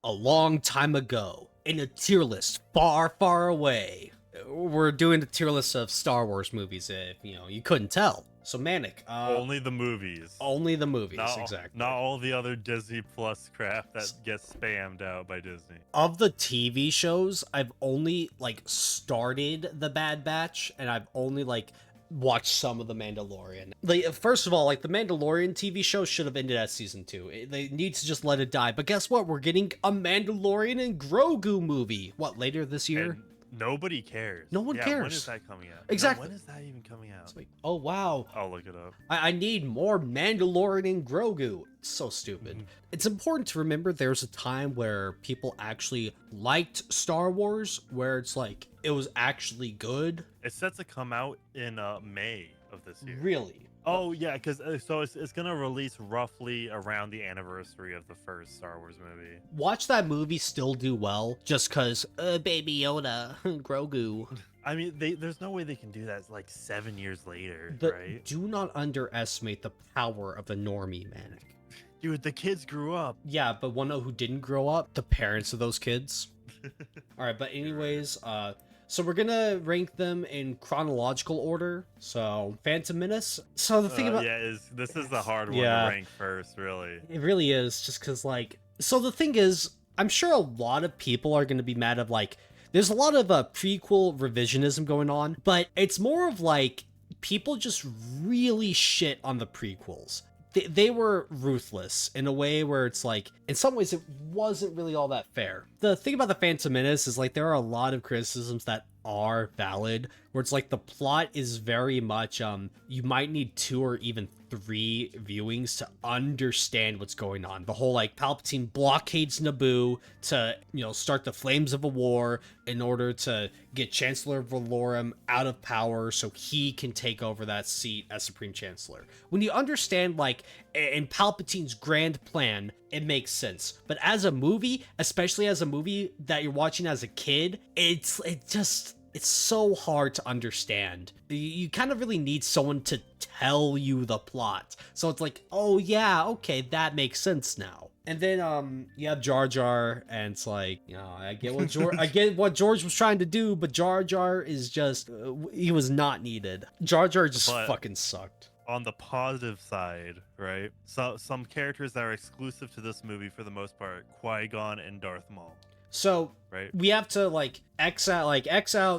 A long time ago, in a tier list far, far away. We're doing a tier list of Star Wars movies, if you couldn't tell. So Manic, Only the movies. only the movies, Not exactly. not all the other Disney Plus crap that gets spammed out by Disney. Of the TV shows, I've only started the Bad Batch, and I've only watched some of the Mandalorian. First of all, the Mandalorian TV show should have ended at season 2. They need to just let it die. But guess what? We're getting a Mandalorian and Grogu movie. What, later this year? And nobody cares. No one cares. When is that coming out? Exactly. No, when is that even coming out? It's like, oh wow. I'll look it up. I need more Mandalorian and Grogu. It's so stupid. It's important to remember there's a time where people actually liked Star Wars, where it's like, it was actually good. It's set to come out in May of this year. Really? Oh yeah, because it's gonna release roughly around the anniversary of the first Star Wars movie. Watch that movie still do well just because Baby Yoda, Grogu. I mean, there's no way they can do that 7 years later, right? Do not underestimate the power of the normie, Manic. Dude, the kids grew up. Yeah, but wanna know who didn't grow up? The parents of those kids. All right, but anyways, so we're gonna rank them in chronological order. So Phantom Menace. So the thing about this is the hard one to rank first, really. It really is, just because so the thing is, I'm sure a lot of people are gonna be mad of there's a lot of prequel revisionism going on, but it's more of people just really shit on the prequels. They were ruthless in a way where it's in some ways it wasn't really all that fair. The thing about the Phantom Menace is there are a lot of criticisms that are valid, where it's the plot is very much you might need 2 or even 3 viewings to understand what's going on. The whole Palpatine blockades Naboo to start the flames of a war in order to get Chancellor Valorum out of power so he can take over that seat as Supreme Chancellor. When you understand in Palpatine's grand plan, it makes sense. But as a movie, especially as a movie that you're watching as a kid, it's so hard to understand. You kind of really need someone to tell you the plot. So it's oh yeah, okay, that makes sense now. And then you have Jar Jar, and it's I get what George was trying to do, but Jar Jar is just he was not needed. Jar Jar just fucking sucked. On the positive side, right? So some characters that are exclusive to this movie for the most part, Qui-Gon and Darth Maul. So right, we have to X out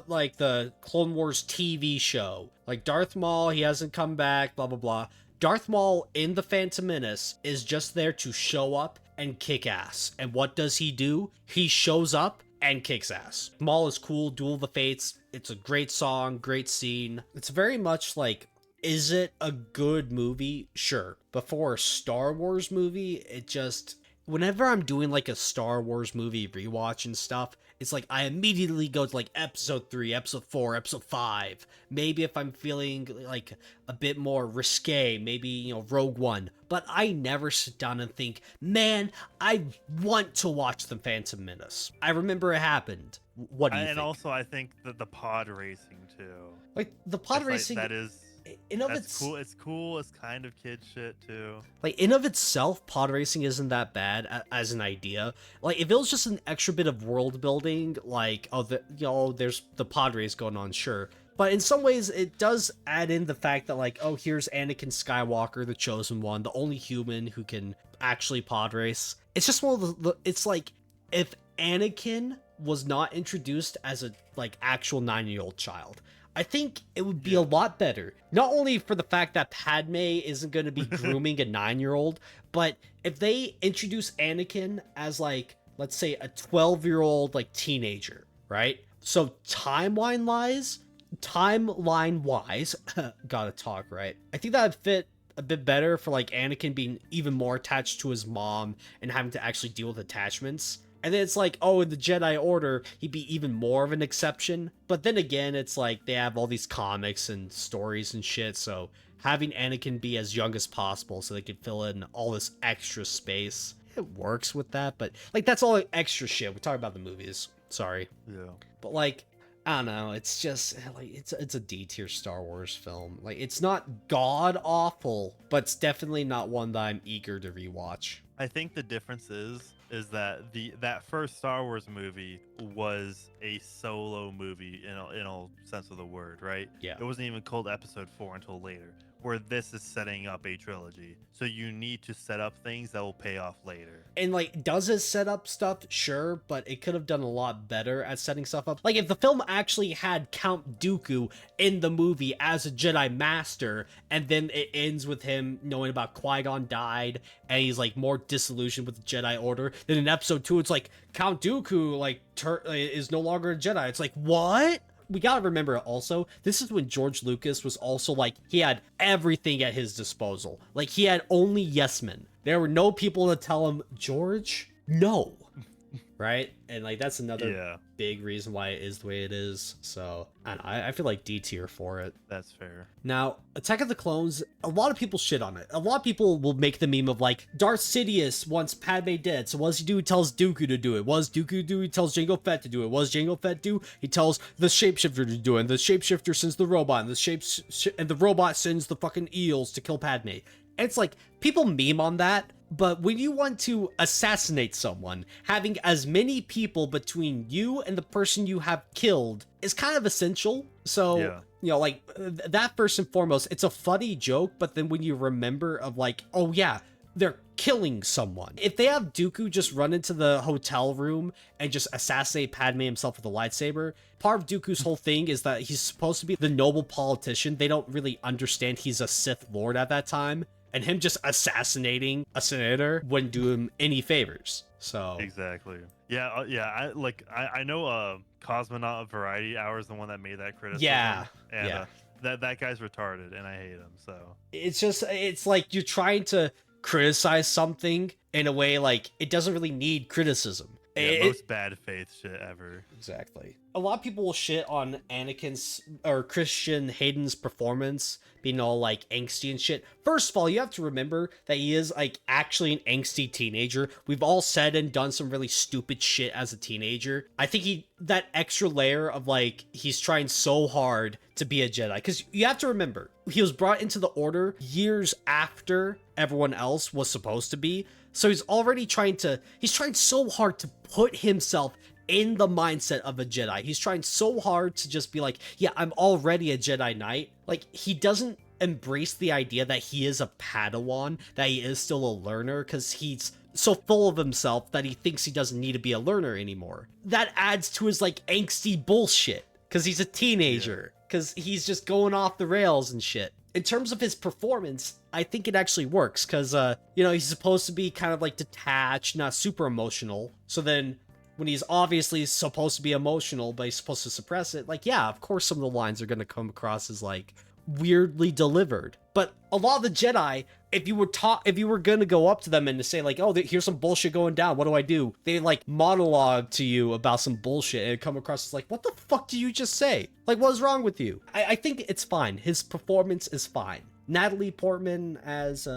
the Clone Wars TV show. Darth Maul, he hasn't come back, blah blah blah. Darth Maul in the Phantom Menace is just there to show up and kick ass. And what does he do? He shows up and kicks ass. Maul is cool, Duel of the Fates. It's a great song, great scene. It's very much is it a good movie? Sure. But for a Star Wars movie, it just... Whenever I'm doing a Star Wars movie rewatch and stuff, it's I immediately go to episode 3, episode 4, episode 5. Maybe if I'm feeling a bit more risque, maybe, Rogue One. But I never sit down and think, man, I want to watch The Phantom Menace. I remember it happened. What do you think? And also, I think that the pod racing, too. The pod racing... that is... cool. It's cool. It's kind of kid shit too. In of itself, pod racing isn't that bad as an idea. If it was just an extra bit of world building, there's the pod race going on, sure. But in some ways, it does add in the fact that oh, here's Anakin Skywalker, the chosen one, the only human who can actually pod race. It's just one of the it's if Anakin was not introduced as a actual 9-year-old child, I think it would be a lot better. Not only for the fact that Padme isn't going to be grooming a 9-year-old, but if they introduce Anakin as let's say a 12-year-old teenager, right? So timeline-wise, gotta talk, right? I think that would fit a bit better for Anakin being even more attached to his mom and having to actually deal with attachments. And then it's oh, in the Jedi Order, he'd be even more of an exception. But then again, it's they have all these comics and stories and shit, so having Anakin be as young as possible so they could fill in all this extra space, it works with that. But that's all extra shit. We talk about the movies. Sorry. Yeah. But I don't know, it's just it's a D-tier Star Wars film. It's not god awful, but it's definitely not one that I'm eager to rewatch. I think the difference is is that that first Star Wars movie was a solo movie in all sense of the word, right? Yeah. It wasn't even called Episode 4 until later. Where this is setting up a trilogy, so you need to set up things that will pay off later. And like, does it set up stuff? Sure, but it could have done a lot better at setting stuff up. Like, if the film actually had Count Dooku in the movie as a Jedi Master, and then it ends with him knowing about Qui-Gon died, and he's like more disillusioned with the Jedi Order, then in episode 2 it's like Count Dooku like is no longer a Jedi. It's like, what? We gotta remember also, this is when George Lucas was also like, he had everything at his disposal. Like, he had only yes men. There were no people to tell him, George, no. Right? And like, that's another big reason why it is the way it is. So I feel like D tier for it. That's fair. Now, Attack of the Clones, a lot of people shit on it. A lot of people will make the meme of like, Darth Sidious wants Padme dead, so what does he do? He tells Dooku to do it. What does Dooku do? He tells Jango Fett to do it. What does Jango Fett do? He tells the shapeshifter to do it. And the shapeshifter sends the robot, and the robot sends the fucking eels to kill Padme. And it's like, people meme on that, but when you want to assassinate someone, having as many people between you and the person you have killed is kind of essential. So, you know, like, that first and foremost, it's a funny joke, but then when you remember of like, oh yeah, they're killing someone. If they have Dooku just run into the hotel room and just assassinate Padme himself with a lightsaber, part of Dooku's whole thing is that he's supposed to be the noble politician. They don't really understand he's a Sith Lord at that time. And him just assassinating a senator wouldn't do him any favors. So exactly. Yeah, I know Cosmonaut of Variety Hour is the one that made that criticism. Yeah. And that guy's retarded and I hate him. So it's like you're trying to criticize something in a way like it doesn't really need criticism. Yeah, most bad faith shit ever. Exactly. A lot of people will shit on Anakin's or Christian Hayden's performance being all like angsty and shit. First of all, you have to remember that he is like actually an angsty teenager. We've all said and done some really stupid shit as a teenager. I think that extra layer of like, he's trying so hard to be a Jedi. Because you have to remember, he was brought into the Order years after everyone else was supposed to be. So he's trying so hard to put himself in the mindset of a Jedi. He's trying so hard to just be like, yeah, I'm already a Jedi Knight. Like, he doesn't embrace the idea that he is a Padawan, that he is still a learner, because he's so full of himself that he thinks he doesn't need to be a learner anymore. That adds to his, like, angsty bullshit, because he's a teenager, because he's just going off the rails and shit. In terms of his performance, I think it actually works, because, you know, he's supposed to be kind of, like, detached, not super emotional, so then when he's obviously supposed to be emotional, but he's supposed to suppress it, like, yeah, of course some of the lines are going to come across as, like, weirdly delivered. But a lot of the Jedi, if you were going to go up to them and to say, like, oh, here's some bullshit going down, what do? They, like, monologue to you about some bullshit, and it come across as, like, what the fuck did you just say? Like, what is wrong with you? I think it's fine. His performance is fine. Natalie Portman as,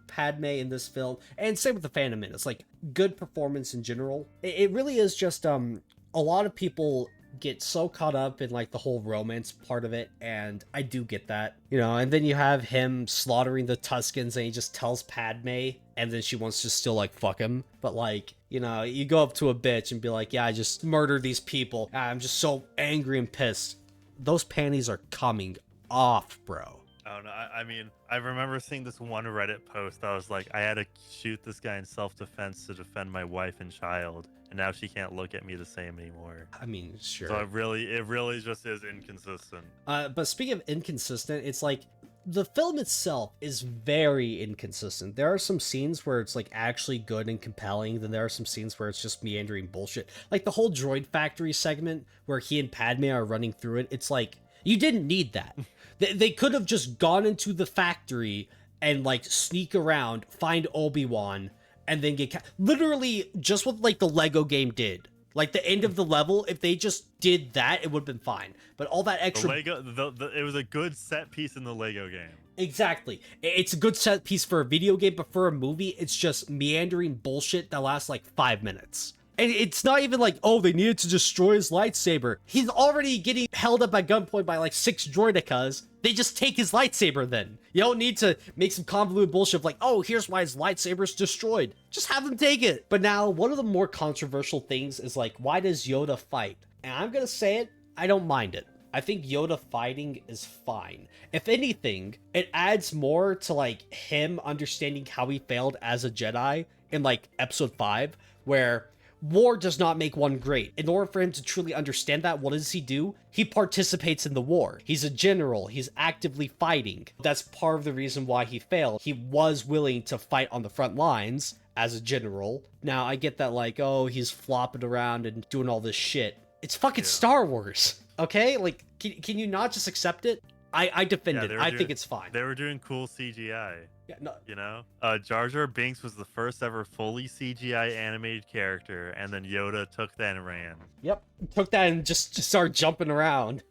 Padme in this film, and same with the Phantom Menace, like, good performance in general. It really is just, a lot of people get so caught up in, like, the whole romance part of it, and I do get that, you know, and then you have him slaughtering the Tuskens, and he just tells Padme, and then she wants to still, like, fuck him, but, like, you know, you go up to a bitch and be like, yeah, I just murdered these people, I'm just so angry and pissed. Those panties are coming off, bro. I don't know. I mean, I remember seeing this one Reddit post. I was like, I had to shoot this guy in self-defense to defend my wife and child, and now she can't look at me the same anymore. I mean, sure. So it really just is inconsistent. But speaking of inconsistent, it's like the film itself is very inconsistent. There are some scenes where it's like actually good and compelling, then there are some scenes where it's just meandering bullshit. Like the whole droid factory segment where he and Padme are running through it. It's like, you didn't need that. They could have just gone into the factory and, like, sneak around, find Obi-Wan, and then get... Literally, just what, like, the Lego game did. Like, the end of the level, if they just did that, it would have been fine. But all that extra... It was a good set piece in the Lego game. Exactly. It's a good set piece for a video game, but for a movie, it's just meandering bullshit that lasts, like, 5 minutes. And it's not even like, oh, they needed to destroy his lightsaber. He's already getting held up at gunpoint by like 6 droidicas. They just take his lightsaber then. You don't need to make some convoluted bullshit of like, oh, here's why his lightsaber's destroyed. Just have them take it. But now, one of the more controversial things is like, why does Yoda fight? And I'm gonna say it, I don't mind it. I think Yoda fighting is fine. If anything, it adds more to like him understanding how he failed as a Jedi in like episode 5, where war does not make one great. In order for him to truly understand that, what does he do? He participates in the war. He's a general. He's actively fighting. That's part of the reason why he failed. He was willing to fight on the front lines as a general. Now, I get that like, oh, he's flopping around and doing all this shit. It's fucking Star Wars, okay? Like, can you not just accept it? I defend it. I think it's fine. They were doing cool CGI. Yeah, no. You know? Jar Jar Binks was the first ever fully CGI animated character, and then Yoda took that and ran. Yep. Took that and just started jumping around.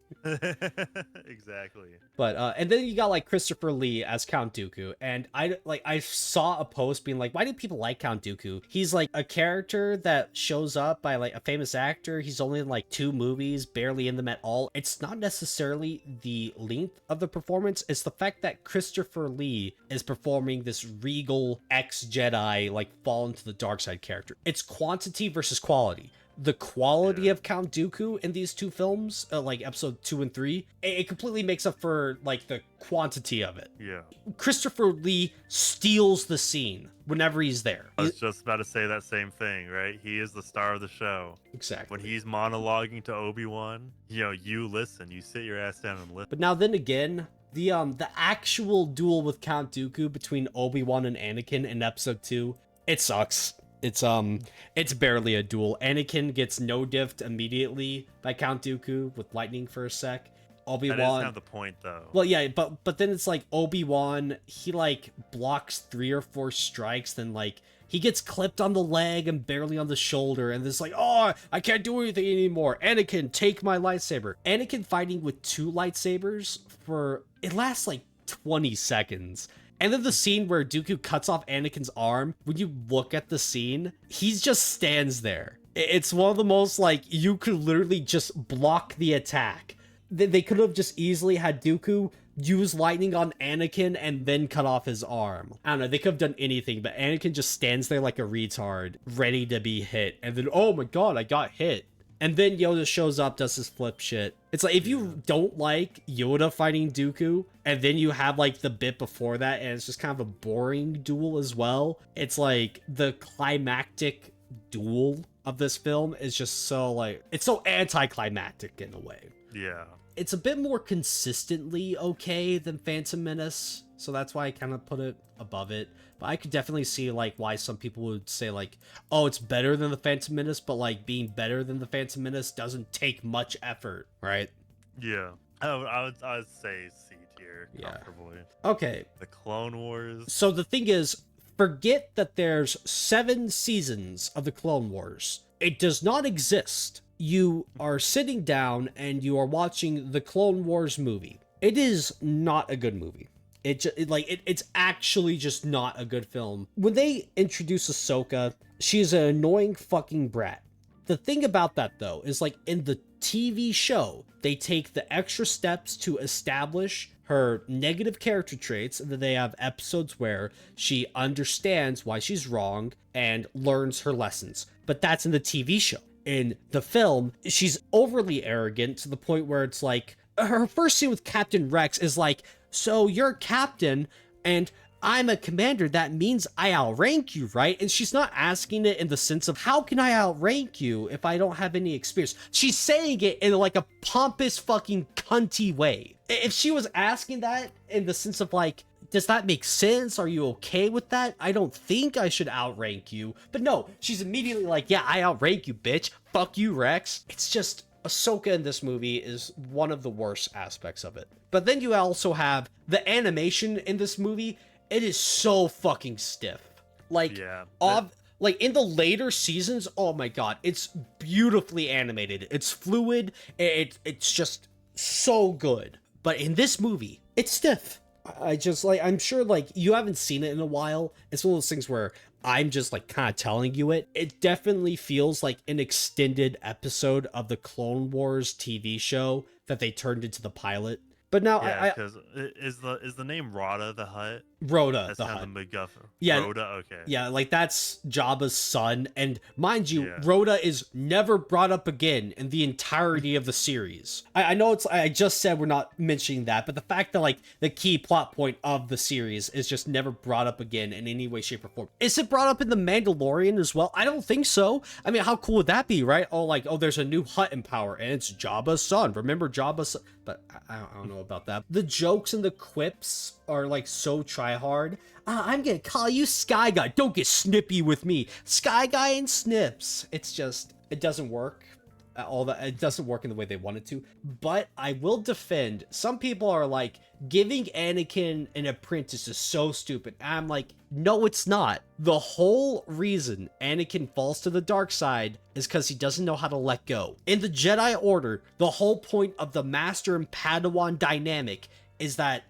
Exactly. But and then you got like Christopher Lee as Count Dooku, and I saw a post being like, why do people like Count Dooku? He's like a character that shows up by like a famous actor. He's only in like 2 movies, barely in them at all. It's not necessarily the length of the performance, it's the fact that Christopher Lee is performing this regal ex-Jedi like fallen to the dark side character. It's quantity versus quality. The quality of Count Dooku in these 2 films, like episode 2 and 3, it completely makes up for like the quantity of it. Yeah. Christopher Lee steals the scene whenever he's there. I was just about to say that same thing, right? He is the star of the show. Exactly. When he's monologuing to Obi-Wan, you listen, you sit your ass down and listen. But now then again, the actual duel with Count Dooku between Obi-Wan and Anakin in episode 2, it sucks. It's barely a duel. Anakin gets no-diffed immediately by Count Dooku with lightning for a sec. Obi-Wan... That doesn't have the point, though. Well, yeah, but then it's like Obi-Wan, he like blocks 3 or 4 strikes, then like he gets clipped on the leg and barely on the shoulder, and it's like, oh, I can't do anything anymore. Anakin, take my lightsaber. Anakin fighting with 2 lightsabers it lasts like 20 seconds. And then the scene where Dooku cuts off Anakin's arm, when you look at the scene, he just stands there. It's one of the most, like, you could literally just block the attack. They could have just easily had Dooku use lightning on Anakin and then cut off his arm. I don't know, they could have done anything, but Anakin just stands there like a retard, ready to be hit. And then, oh my god, I got hit. And then Yoda shows up, does his flip shit. It's like, if you don't like Yoda fighting Dooku, and then you have like the bit before that, and it's just kind of a boring duel as well, it's like the climactic duel of this film is just so like, it's so anticlimactic in a way. Yeah. It's a bit more consistently okay than Phantom Menace, so that's why I kind of put it above it. But I could definitely see like why some people would say like, oh, it's better than the Phantom Menace, but like being better than the Phantom Menace doesn't take much effort, right? Yeah. I would say C tier comfortably. Okay. The Clone Wars. So the thing is, forget that there's 7 seasons of the Clone Wars. It does not exist. You are sitting down and you are watching the Clone Wars movie. It is not a good movie. It's actually just not a good film. When they introduce Ahsoka, she's an annoying fucking brat. The thing about that, though, is like in the TV show, they take the extra steps to establish her negative character traits, and then they have episodes where she understands why she's wrong and learns her lessons. But that's in the TV show. In the film, she's overly arrogant to the point where it's like, her first scene with Captain Rex is like, so you're captain and I'm a commander, that means I outrank you, right? And she's not asking it in the sense of, how can I outrank you if I don't have any experience? She's saying it in like a pompous fucking cunty way. If she was asking that in the sense of like, does that make sense? Are you okay with that? I don't think I should outrank you. But no, she's immediately like, yeah, I outrank you, bitch. Fuck you, Rex. It's just, Ahsoka in this movie is one of the worst aspects of it. But then you also have the animation in this movie. It is so fucking stiff. Like, like in the later seasons, oh my god, it's beautifully animated. It's fluid. It's just so good. But in this movie, it's stiff. I'm sure like you haven't seen it in a while. It's one of those things where I'm just like kind of telling you it. It definitely feels like an extended episode of the Clone Wars TV show that they turned into the pilot. But now Yeah, I because is the name Rhoda the Hut? Rhoda That's the kind Hutt. of the MacGuffin. Yeah, Rhoda, okay. yeah, like that's Jabba's son, and mind you, Yeah. Rhoda is never brought up again in the entirety of the series. I know I just said we're not mentioning that, but the fact that like the key plot point of the series is just never brought up again in any way, shape, or form. Is it brought up in the Mandalorian as well? I don't think so. I mean, how cool would that be, right? Oh, like, oh, there's a new Hutt in power, and it's Jabba's son. Remember Jabba's son? But I don't know about that. The jokes and the quips are like so try hard. I'm gonna call you Sky Guy. Don't get snippy with me. Sky Guy and Snips. It's just, it doesn't work. All that, it doesn't work in the way they want it to. But I will defend. Some people are like, giving Anakin an apprentice is so stupid. I'm like, no, it's not. The whole reason Anakin falls to the dark side is because he doesn't know how to let go. In the Jedi Order, the whole point of the Master and Padawan dynamic is that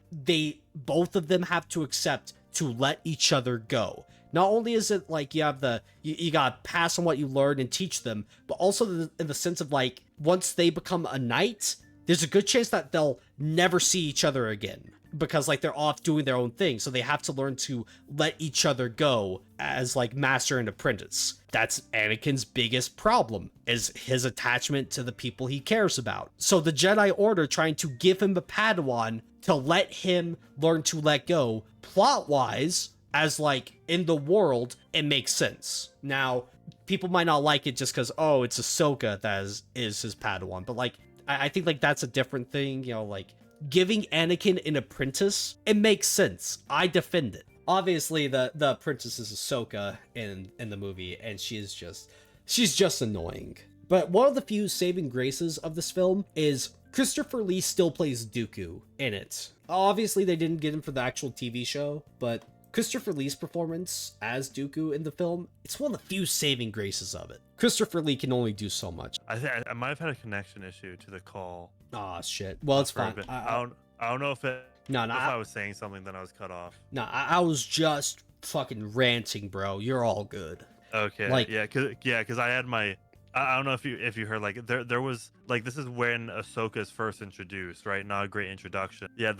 both of them have to accept to let each other go. Not only is it like you have you gotta pass on what you learn and teach them, but also in the sense of like, once they become a knight, there's a good chance that they'll never see each other again. Because like they're off doing their own thing, so they have to learn to let each other go as like master and apprentice. That's Anakin's biggest problem, is his attachment to the people he cares about. So the Jedi Order trying to give him a Padawan to let him learn to let go, plot-wise, as like in the world, it makes sense. Now, people might not like it just because, oh, it's Ahsoka that is his Padawan, but like I think like that's a different thing, you know, like giving Anakin an apprentice, it makes sense. I defend it. Obviously, the apprentice is Ahsoka in the movie, and she's just annoying. But one of the few saving graces of this film is Christopher Lee still plays Dooku in it. Obviously, they didn't get him for the actual TV show, but Christopher Lee's performance as Dooku in the film, it's one of the few saving graces of it. Christopher Lee can only do so much. I might have had a connection issue to the call. Ah, shit. Well, it's fine. I don't know if it. No, if I was saying something, then I was cut off. No, I was just fucking ranting, bro. You're all good. Okay. Like, because I had my. I don't know if you heard, like there was like, this is when Ahsoka is first introduced, right? Not a great introduction. Yeah,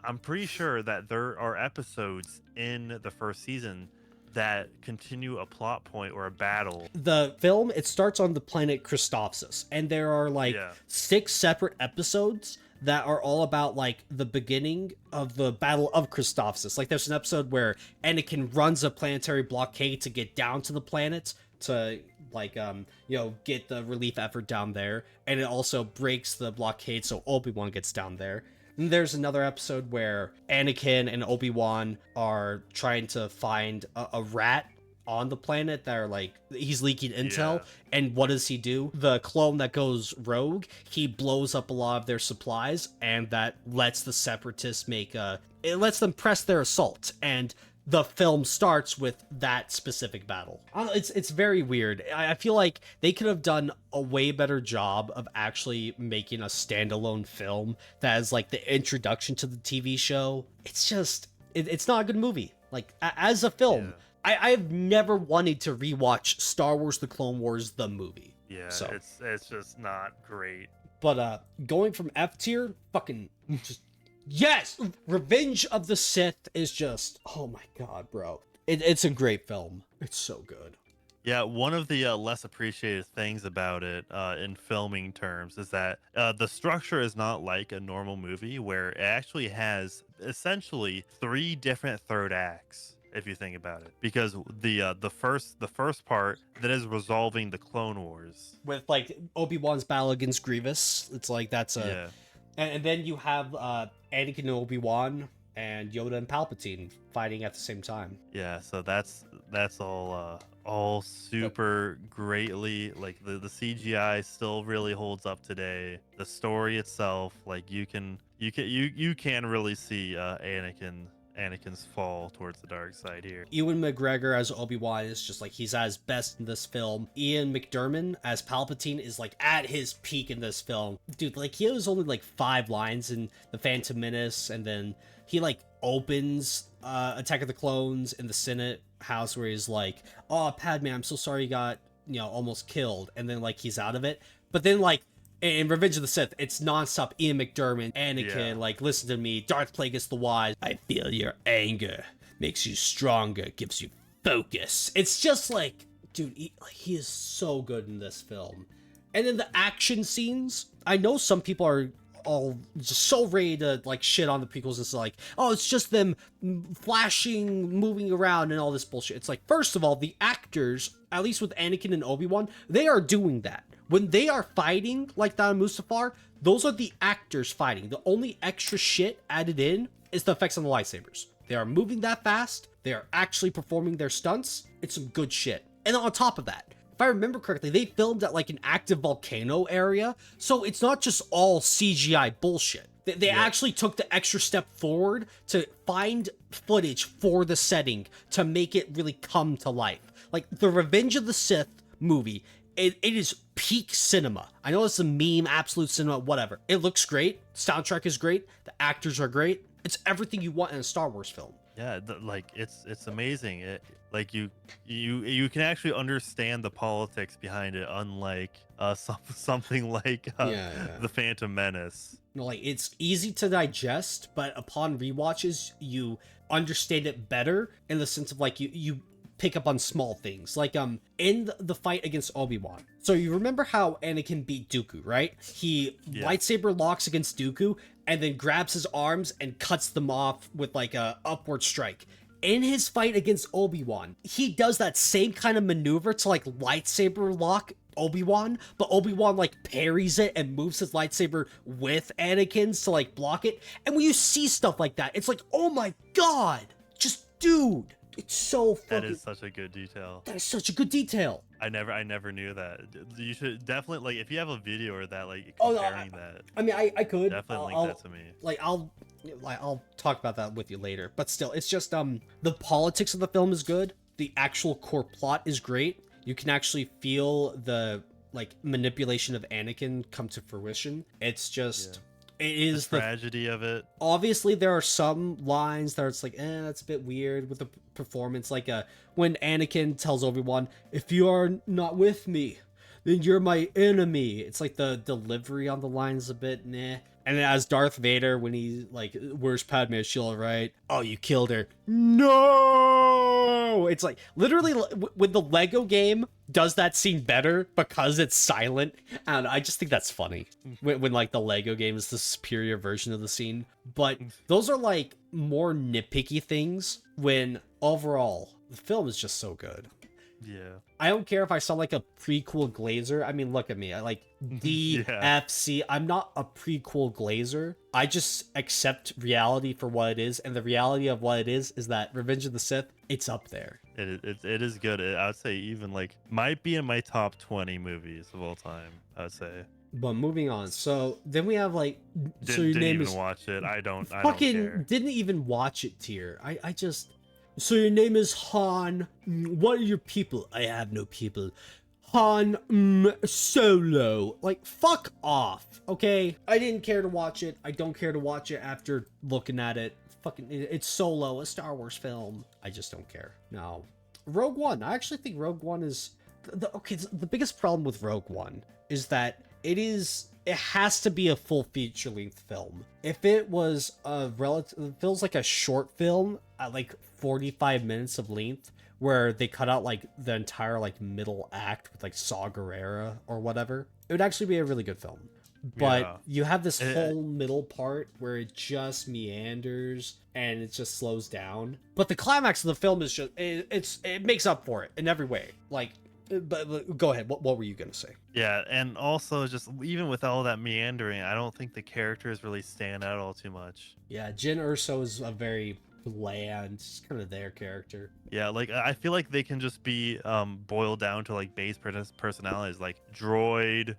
I'm pretty sure that there are episodes in the first season that continue a plot point or a battle. The film, it starts on the planet Christophsis, and there are like 6 separate episodes that are all about like the beginning of the Battle of Christophsis. Like there's an episode where Anakin runs a planetary blockade to get down to the planet to like get the relief effort down there, and it also breaks the blockade so Obi-Wan gets down there. And there's another episode where Anakin and Obi-Wan are trying to find a rat on the planet that are like, he's leaking intel, and what does he do? The clone that goes rogue, he blows up a lot of their supplies, and that lets the separatists it lets them press their assault, and the film starts with that specific battle. I don't know, it's very weird. I feel like they could have done a way better job of actually making a standalone film that is like the introduction to the TV show. It's just, it's not a good movie. Like, as a film, I've never wanted to rewatch Star Wars The Clone Wars, the movie. Yeah, so it's just not great. But going from F tier, fucking just, yes! Revenge of the Sith is just, oh my god, bro. It's a great film. It's so good. Yeah, one of the less appreciated things about it in filming terms is that the structure is not like a normal movie where it actually has essentially 3 different third acts, if you think about it. Because the first part that is resolving the Clone Wars. With like Obi-Wan's battle against Grievous. It's like that's a... Yeah. And then you have Anakin and Obi-Wan and Yoda and Palpatine fighting at the same time. Yeah, so that's all super greatly, like the CGI still really holds up today. The story itself, like you can really see Anakin's fall towards the dark side here. Ewan McGregor as Obi-Wan is just like, he's at his best in this film. Ian McDiarmid as Palpatine is like at his peak in this film. Dude, like he has only like 5 lines in The Phantom Menace, and then he like opens Attack of the Clones in the Senate. house where he's like, oh, Padme, I'm so sorry you got, almost killed. And then, like, he's out of it. But then, like, in Revenge of the Sith, it's nonstop Ian McDermott, Anakin, like, listen to me, Darth Plagueis the Wise. I feel your anger. Makes you stronger, gives you focus. It's just like, dude, he is so good in this film. And then the action scenes, I know some people are all just so ready to like shit on the prequels. It's like, oh, it's just them flashing, moving around and all this bullshit. It's like, first of all, the actors, at least with Anakin and Obi-Wan, they are doing that. When they are fighting like that on Mustafar, those are the actors fighting. The only extra shit added in is the effects on the lightsabers. They are moving that fast. They are actually performing their stunts. It's some good shit. And on top of that, if I remember correctly, they filmed at like an active volcano area. So it's not just all CGI bullshit. They actually took the extra step forward to find footage for the setting to make it really come to life. Like the Revenge of the Sith movie, it is peak cinema. I know it's a meme, absolute cinema, whatever. It looks great. Soundtrack is great. The actors are great. It's everything you want in a Star Wars film. Yeah, like it's amazing. Like you can actually understand the politics behind it, unlike something like the Phantom Menace. Like it's easy to digest, but upon rewatches, you understand it better in the sense of like you pick up on small things, like in the fight against Obi-Wan. So you remember how Anakin beat Dooku, right? He lightsaber locks against Dooku and then grabs his arms and cuts them off with like a upward strike. In his fight against Obi-Wan, he does that same kind of maneuver to like lightsaber lock Obi-Wan, but Obi-Wan like parries it and moves his lightsaber with Anakin's to like block it. And when you see stuff like that, it's like, oh my god, just dude. It's so fucking... That is such a good detail. That is such a good detail. I never knew that. You should definitely, like, if you have a video or that, like, comparing that. I mean, I could definitely link that to me. Like, I'll talk about that with you later. But still, it's just the politics of the film is good. The actual core plot is great. You can actually feel the like manipulation of Anakin come to fruition. It's just. It is the tragedy of it. Obviously, there are some lines that it's like, that's a bit weird with the performance. Like, when Anakin tells Obi-Wan, "If you are not with me, then you're my enemy." It's like the delivery on the line is a bit nah. And then as Darth Vader, when he's like, "Where's Padme? Is she all right?" "Oh, you killed her." No! It's like, literally, when the Lego game does that scene better because it's silent. I don't know, I just think that's funny. When like, the Lego game is the superior version of the scene. But those are, like, more nitpicky things when, overall, the film is just so good. Yeah. I don't care if I sound like a prequel glazer. I mean, look at me. I like DFC. I'm not a prequel glazer. I just accept reality for what it is. And the reality of what it is that Revenge of the Sith, it's up there. It is good. I would say even like might be in my top 20 movies of all time, I would say. But moving on. So then we have like didn't even watch it. I don't care. Didn't even watch it tier. I just So your name is Han. What are your people? I have no people. Han Solo. Like, fuck off, okay? I didn't care to watch it. I don't care to watch it after looking at it. Fucking, it's Solo, a Star Wars film. I just don't care. No. Rogue One. I actually think Rogue One is... the biggest problem with Rogue One is that it has to be a full feature-length film. If it was it feels like a short film at like 45 minutes of length, where they cut out like the entire like middle act with like Saw Gerrera or whatever, it would actually be a really good film. But you have this whole middle part where it just meanders and it just slows down. But the climax of the film is just it makes up for it in every way. Like, but go ahead. What were you gonna say? Yeah, and also just even with all that meandering, I don't think the characters really stand out all too much. Yeah, Jyn Erso is a very bland, just kind of their character. Yeah, like I feel like they can just be boiled down to like base personalities, like droid,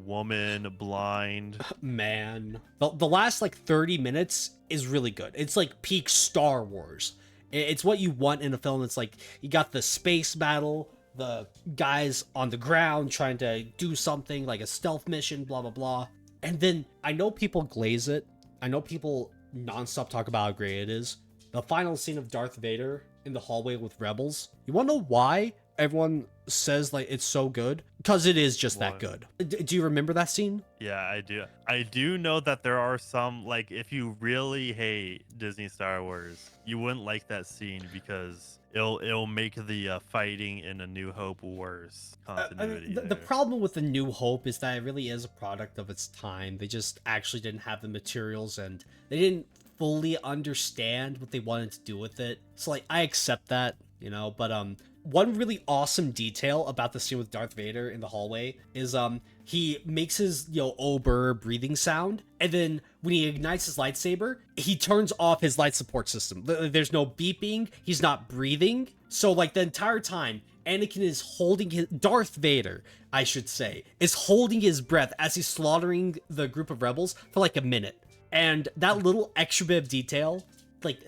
woman, blind, man. The last like 30 minutes is really good. It's like peak Star Wars. It's what you want in a film. It's like you got the space battle, the guys on the ground trying to do something like a stealth mission, blah blah blah. And then I know people glaze it. I know people nonstop talk about how great it is. The final scene of Darth Vader in the hallway with Rebels. You want to know why everyone says like it's so good? Because it is just that good. Do you remember that scene? Yeah, I do. I do know that there are some, like, if you really hate Disney Star Wars, you wouldn't like that scene because it'll make the fighting in A New Hope worse. Continuity. The problem with A New Hope is that it really is a product of its time. They just actually didn't have the materials, and they didn't fully understand what they wanted to do with it. So like, I accept that, you know, but one really awesome detail about the scene with Darth Vader in the hallway is he makes his, you know, Ober breathing sound, and then when he ignites his lightsaber, he turns off his light support system. There's no beeping, he's not breathing. So like the entire time, Anakin is holding his, Darth Vader, I should say, is holding his breath as he's slaughtering the group of rebels for like a minute. And that little extra bit of detail, like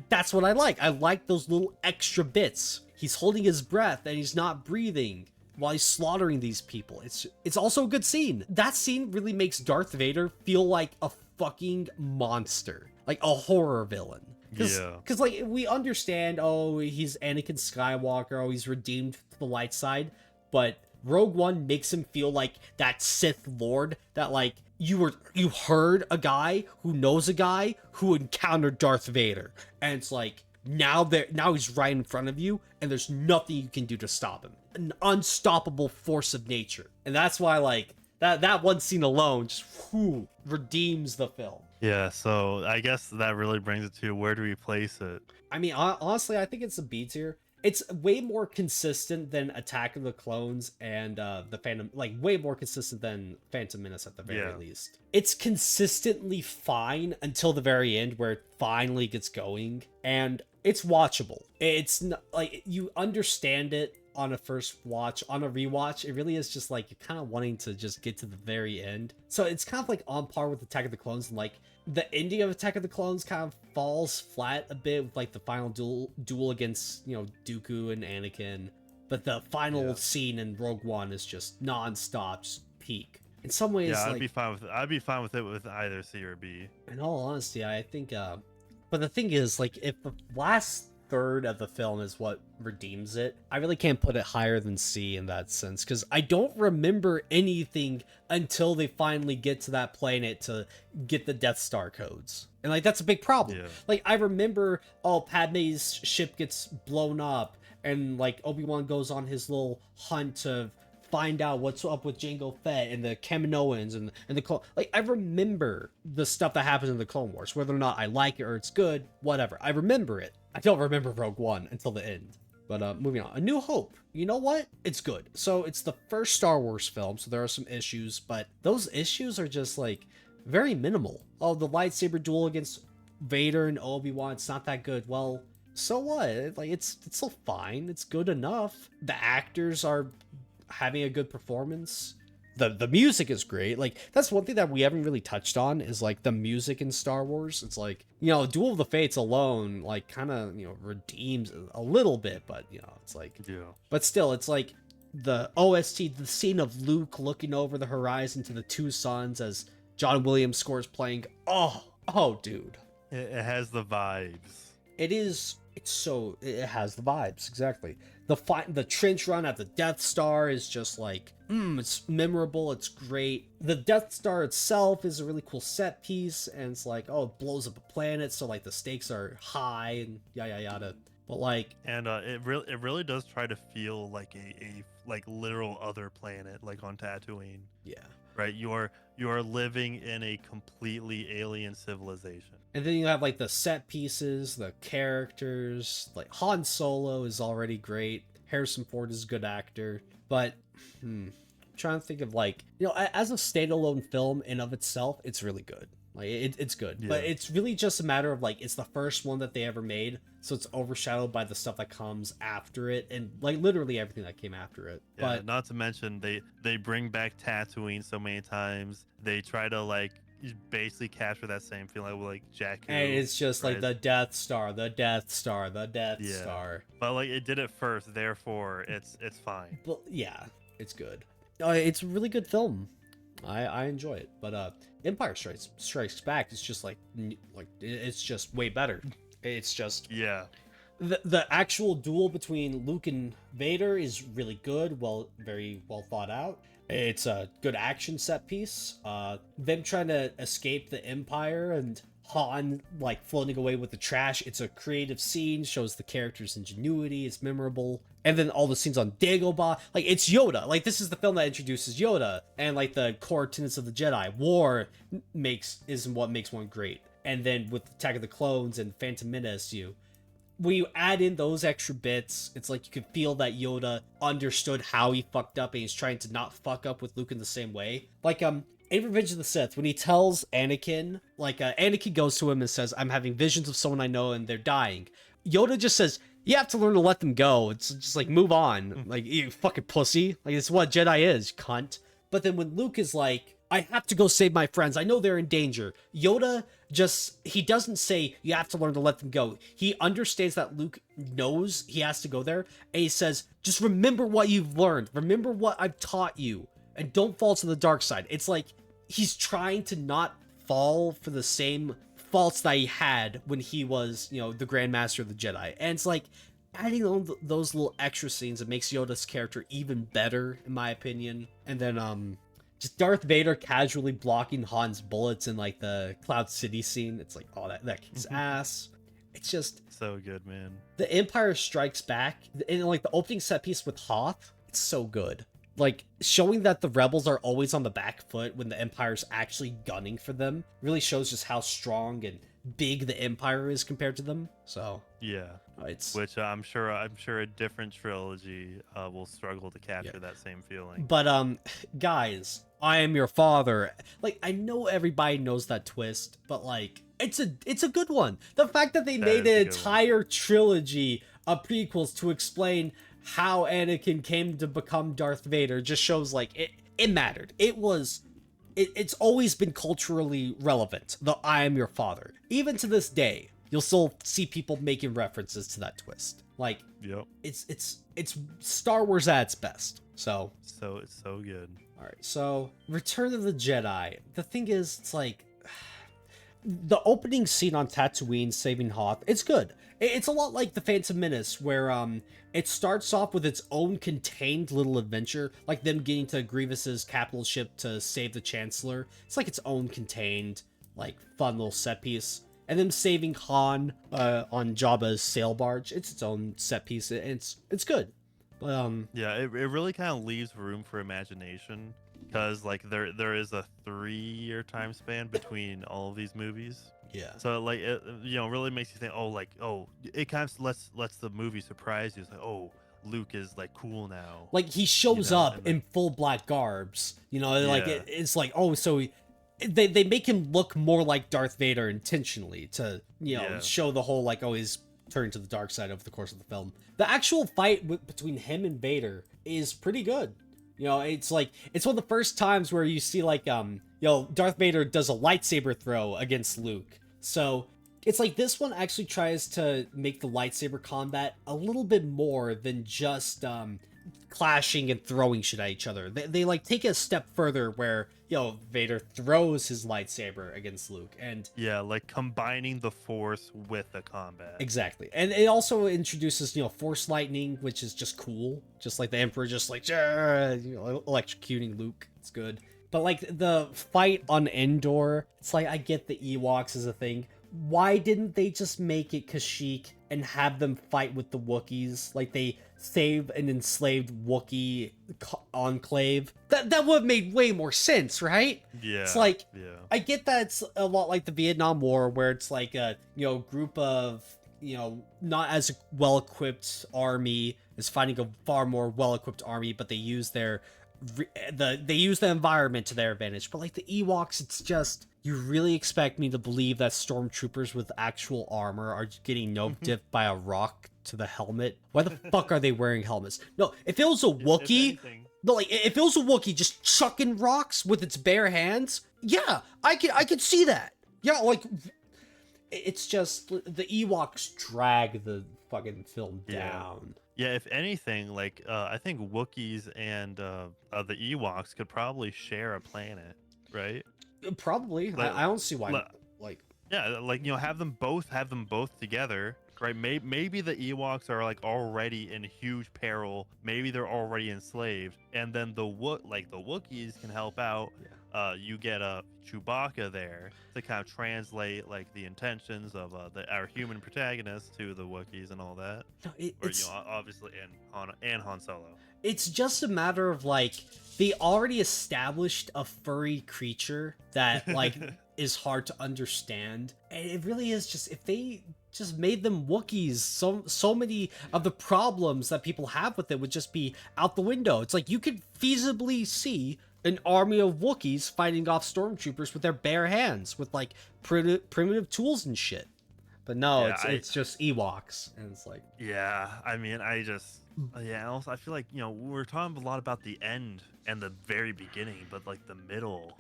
that's what I like. I like those little extra bits. He's holding his breath and he's not breathing while he's slaughtering these people. It's also a good scene. That scene really makes Darth Vader feel like a fucking monster, like a horror villain. Because like, we understand, oh, he's Anakin Skywalker, oh, he's redeemed to the light side, but Rogue One makes him feel like that Sith Lord that like you heard a guy who knows a guy who encountered Darth Vader, and it's like now he's right in front of you and there's nothing you can do to stop him. An unstoppable force of nature. And that's why like that one scene alone just redeems the film. Yeah, so I guess that really brings it to where do we place it? I mean, honestly, I think it's a B tier. It's way more consistent than Attack of the Clones and the Phantom, like way more consistent than Phantom Menace at the very least. It's consistently fine until the very end where it finally gets going, and it's watchable. It's not, like, you understand it on a first watch. On a rewatch, it really is just like you're kind of wanting to just get to the very end. So it's kind of like on par with Attack of the Clones, and like the ending of Attack of the Clones kind of falls flat a bit with like the final duel against, you know, Dooku and Anakin, but the final scene in Rogue One is just non-stop, just peak. In some ways, yeah, I'd like, be fine with it with either C or B. In all honesty, I think but the thing is, like, if the last third of the film is what redeems it, I really can't put it higher than C in that sense, because I don't remember anything until they finally get to that planet to get the Death Star codes. And like, that's a big problem. Like, I remember, oh, Padme's ship gets blown up, and like Obi-Wan goes on his little hunt to find out what's up with Jango Fett and the Kaminoans and the clone. Like, I remember the stuff that happens in the Clone Wars, whether or not I like it or it's good, whatever. I remember it. I don't remember Rogue One until the end. But moving on. A New Hope. You know what? It's good. So it's the first Star Wars film, so there are some issues, but those issues are just like very minimal. Oh, the lightsaber duel against Vader and Obi-Wan, it's not that good. Well, so what? Like, it's still fine. It's good enough. The actors are having a good performance. The music is great. Like, that's one thing that we haven't really touched on, is like the music in Star Wars. It's like, you know, Duel of the Fates alone like kind of, you know, redeems a little bit, but you know, it's like, but still, it's like the OST, the scene of Luke looking over the horizon to the two suns as John Williams scores playing. Oh dude, it has the vibes. It has the vibes, exactly. The trench run at the Death Star is just like, it's memorable, it's great. The Death Star itself is a really cool set piece, and it's like, oh, it blows up a planet, so like the stakes are high and yada yada. But like, and it really does try to feel like a like literal other planet, like on Tatooine. Yeah. Right, you are living in a completely alien civilization. And then you have like the set pieces, the characters. Like, Han Solo is already great. Harrison Ford is a good actor. But I'm trying to think of, like, you know, as a standalone film in of itself, it's really good. Like, it's good. But it's really just a matter of like, it's the first one that they ever made, so it's overshadowed by the stuff that comes after it, and like literally everything that came after it. Yeah, but not to mention they bring back Tatooine so many times. They try to like basically capture that same feeling with like Jakku, and it's just like the Death Star, the Death Star, the Death Star. But like, it did it first, therefore it's fine. But yeah, it's good. It's a really good film. I enjoy it. But Empire Strikes Back is just like it's just way better. It's just The actual duel between Luke and Vader is really good, very well thought out. It's a good action set piece. Them trying to escape the Empire and Han like floating away with the trash. It's a creative scene, shows the character's ingenuity, it's memorable. And then all the scenes on Dagobah, like it's Yoda. Like this is the film that introduces Yoda and like the core tenets of the Jedi. War is what makes one great. And then with Attack of the Clones and Phantom Menace, when you add in those extra bits, it's like you can feel that Yoda understood how he fucked up and he's trying to not fuck up with Luke in the same way. Like, in Revenge of the Sith, when he tells Anakin, Anakin goes to him and says, I'm having visions of someone I know and they're dying. Yoda just says, you have to learn to let them go. It's just like, move on. Like, you fucking pussy. Like, it's what Jedi is, cunt. But then when Luke is like, I have to go save my friends. I know they're in danger. Yoda he doesn't say you have to learn to let them go. He understands that Luke knows he has to go there. And he says, just remember what you've learned. Remember what I've taught you. And don't fall to the dark side. It's like he's trying to not fall for the same faults that he had when he was, the Grand Master of the Jedi. And it's like adding on those little extra scenes, it makes Yoda's character even better, in my opinion. And then, just Darth Vader casually blocking Han's bullets in like the Cloud City scene. It's like, oh, that kicks ass. It's just so good, man. The Empire Strikes Back and like the opening set piece with Hoth. It's so good. Like showing that the rebels are always on the back foot when the Empire's actually gunning for them really shows just how strong and big the Empire is compared to them. So yeah, which I'm sure a different trilogy will struggle to capture that same feeling. But guys, I am your father. Like I know everybody knows that twist, but like it's a good one. The fact that they made an entire trilogy of prequels to explain how Anakin came to become Darth Vader just shows like it mattered. It's always been culturally relevant. The I am your father. Even to this day, you'll still see people making references to that twist. Like, yep. It's Star Wars at its best. So it's so good. All right. So Return of the Jedi. The thing is, it's like the opening scene on Tatooine saving Hoth. It's good. It's a lot like the Phantom Menace, where it starts off with its own contained little adventure, like them getting to Grievous's capital ship to save the Chancellor. It's like its own contained, like fun little set piece. And then saving Han on Jabba's sail barge. It's its own set piece. It's good. But yeah, it really kind of leaves room for imagination because like there is a 3-year time span between all of these movies. Yeah. So like it really makes you think, it kind of lets the movie surprise you. It's like, oh, Luke is like cool now. Like he shows up in full black garbs. Like it's like, oh, so they make him look more like Darth Vader intentionally to show the whole like, oh, he's turning to the dark side over the course of the film. The actual fight between him and Vader is pretty good. It's like it's one of the first times where you see like Darth Vader does a lightsaber throw against Luke. So it's like this one actually tries to make the lightsaber combat a little bit more than just clashing and throwing shit at each other. They like take it a step further where Vader throws his lightsaber against Luke, and like combining the Force with the combat. Exactly. And it also introduces Force lightning, which is just cool, just like the Emperor just like electrocuting Luke. It's good. But like the fight on Endor, it's like I get the Ewoks as a thing. Why didn't they just make it Kashyyyk and have them fight with the Wookiees? Like they save an enslaved Wookiee enclave. That would have made way more sense, right? Yeah. It's like I get that it's a lot like the Vietnam War, where it's like a group of not as well equipped army is fighting a far more well equipped army, but they use the environment to their advantage. But like the Ewoks, it's just, you really expect me to believe that stormtroopers with actual armor are getting dipped by a rock to the helmet? Why the fuck are they wearing helmets? No, if it was a Wookiee, if it was a Wookiee just chucking rocks with its bare hands, yeah, I could see that. Yeah, like it's just the Ewoks drag the fucking film down. Yeah, if anything, like I think Wookiees and the Ewoks could probably share a planet, right? Probably. I don't see why. have them both together, right? Maybe the Ewoks are like already in huge peril. Maybe they're already enslaved, and then the Wookiees can help out. You get a Chewbacca there to kind of translate like the intentions of our human protagonist to the Wookiees and all that. No, Or obviously and Han Solo. it's just a matter of like they already established a furry creature that like is hard to understand, and it really is just if they just made them Wookiees, so many of the problems that people have with it would just be out the window. It's like you could feasibly see an army of Wookiees fighting off stormtroopers with their bare hands with like primitive tools and shit. But no, Yeah, it's just Ewoks, and it's like yeah. I mean, yeah. Also, I feel like we're talking a lot about the end and the very beginning, but like the middle.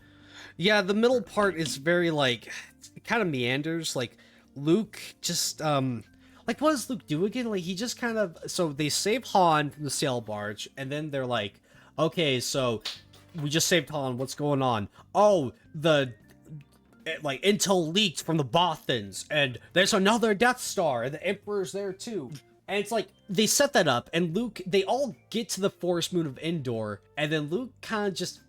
yeah, the middle part is very like it kind of meanders. Like Luke just like what does Luke do again? Like he just kind of so they save Han from the sail barge, and then they're like, okay, so we just saved Han. What's going on? Oh, the like intel leaked from the Bothans, and there's another Death Star, and the Emperor's there too. And it's like they set that up, and Luke, they all get to the forest moon of Endor, and then Luke kind of just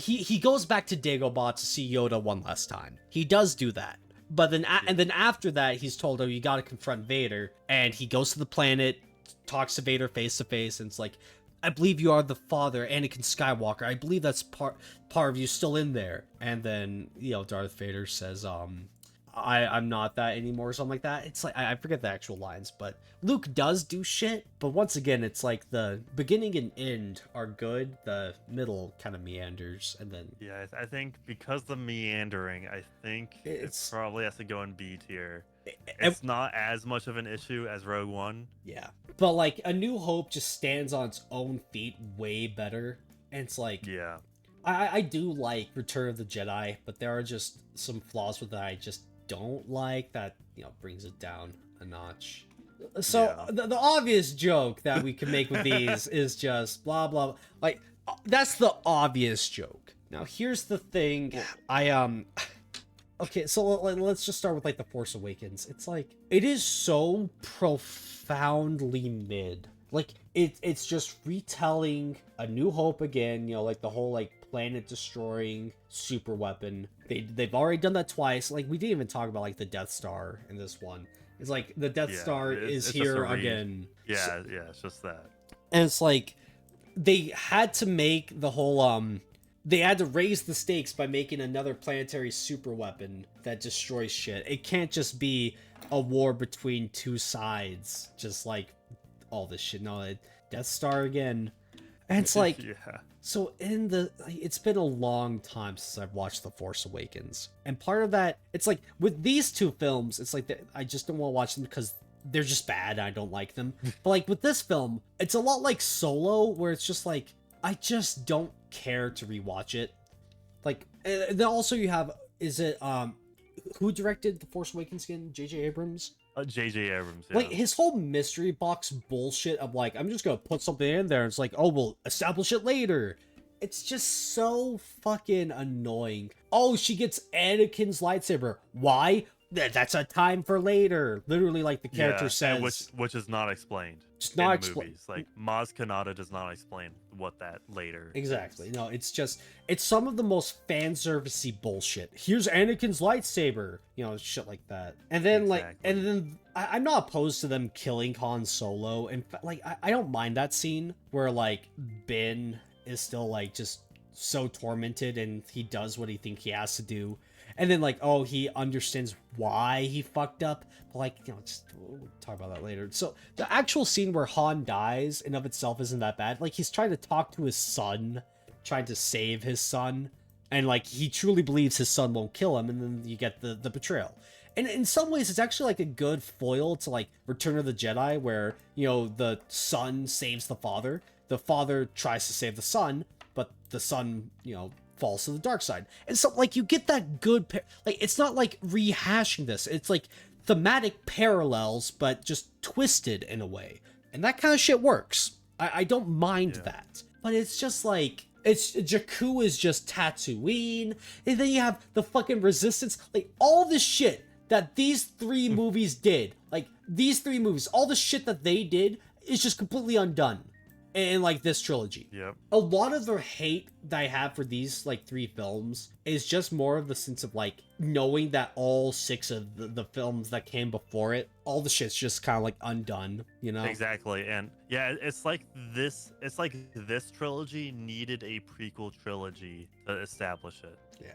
he goes back to Dagobah to see Yoda one last time. He does do that. But then and then after that, he's told, oh, you gotta confront Vader, and he goes to the planet, talks to Vader face to face, and it's like, I believe you are the father, Anakin Skywalker. I believe that's part of you still in there. And then, Darth Vader says, I'm not that anymore, or something like that. It's like, I forget the actual lines, but Luke does do shit. But once again, it's like the beginning and end are good. The middle kind of meanders, and then... Yeah, I think because the meandering, I think it probably has to go in B tier. It's not as much of an issue as Rogue One. Yeah. But, like, A New Hope just stands on its own feet way better. And it's like... Yeah. I do like Return of the Jedi, but there are just some flaws with that I just don't like that, brings it down a notch. So, yeah. the obvious joke that we can make with these is just blah, blah, blah. Like, that's the obvious joke. Now, here's the thing. Okay, so let's just start with, like, The Force Awakens. It's like, it is so profoundly mid. Like, it's just retelling A New Hope again, like, the whole, like, planet-destroying super weapon. They've already done that twice. Like, we didn't even talk about, like, the Death Star in this one. It's like, the Death Star is here again. Yeah, it's just that. And it's like, they had to make the whole, they had to raise the stakes by making another planetary super weapon that destroys shit. It can't just be a war between two sides, just like all this shit. No, Death Star again. And it's like, yeah. So it's been a long time since I've watched The Force Awakens. And part of that, it's like, with these two films, it's like, I just don't want to watch them because they're just bad and I don't like them. But like, with this film, it's a lot like Solo, where it's just like, I just don't care to rewatch it. Like, then also you have, who directed The Force Awakens again? J.J. Abrams? J.J. Abrams, yeah. Like, his whole mystery box bullshit of, like, I'm just gonna put something in there, and it's like, oh, we'll establish it later. It's just so fucking annoying. Oh, she gets Anakin's lightsaber. Why? That's a time for later. Literally, like the character says. Which is not explained. Just not explained. Like, Maz Kanata does not explain what that later Exactly. is. No, it's some of the most fan servicey bullshit. Here's Anakin's lightsaber. Shit like that. And then I'm not opposed to them killing Han Solo. And like, I don't mind that scene where like Ben is still like just so tormented and he does what he thinks he has to do. And then, like, oh, he understands why he fucked up. But, like, we'll talk about that later. So, the actual scene where Han dies in of itself isn't that bad. Like, he's trying to talk to his son, trying to save his son. And, like, he truly believes his son won't kill him. And then you get the betrayal. And in some ways, it's actually, like, a good foil to, like, Return of the Jedi, where, the son saves the father. The father tries to save the son, but the son, falls to the dark side. And so, like, you get that good like, it's not like rehashing this, it's like thematic parallels but just twisted in a way, and that kind of shit works. I don't mind that, but it's just like, it's Jakku is just Tatooine, and then you have the fucking Resistance, like all this shit that these three movies did. Like, these three movies, all the shit that they did is just completely undone in, like, this trilogy. Yep. A lot of the hate that I have for these, like, three films is just more of the sense of, like, knowing that all six of the films that came before it, all the shit's just kind of, like, undone, you know? Exactly. And yeah, it's like this trilogy needed a prequel trilogy to establish it. Yeah.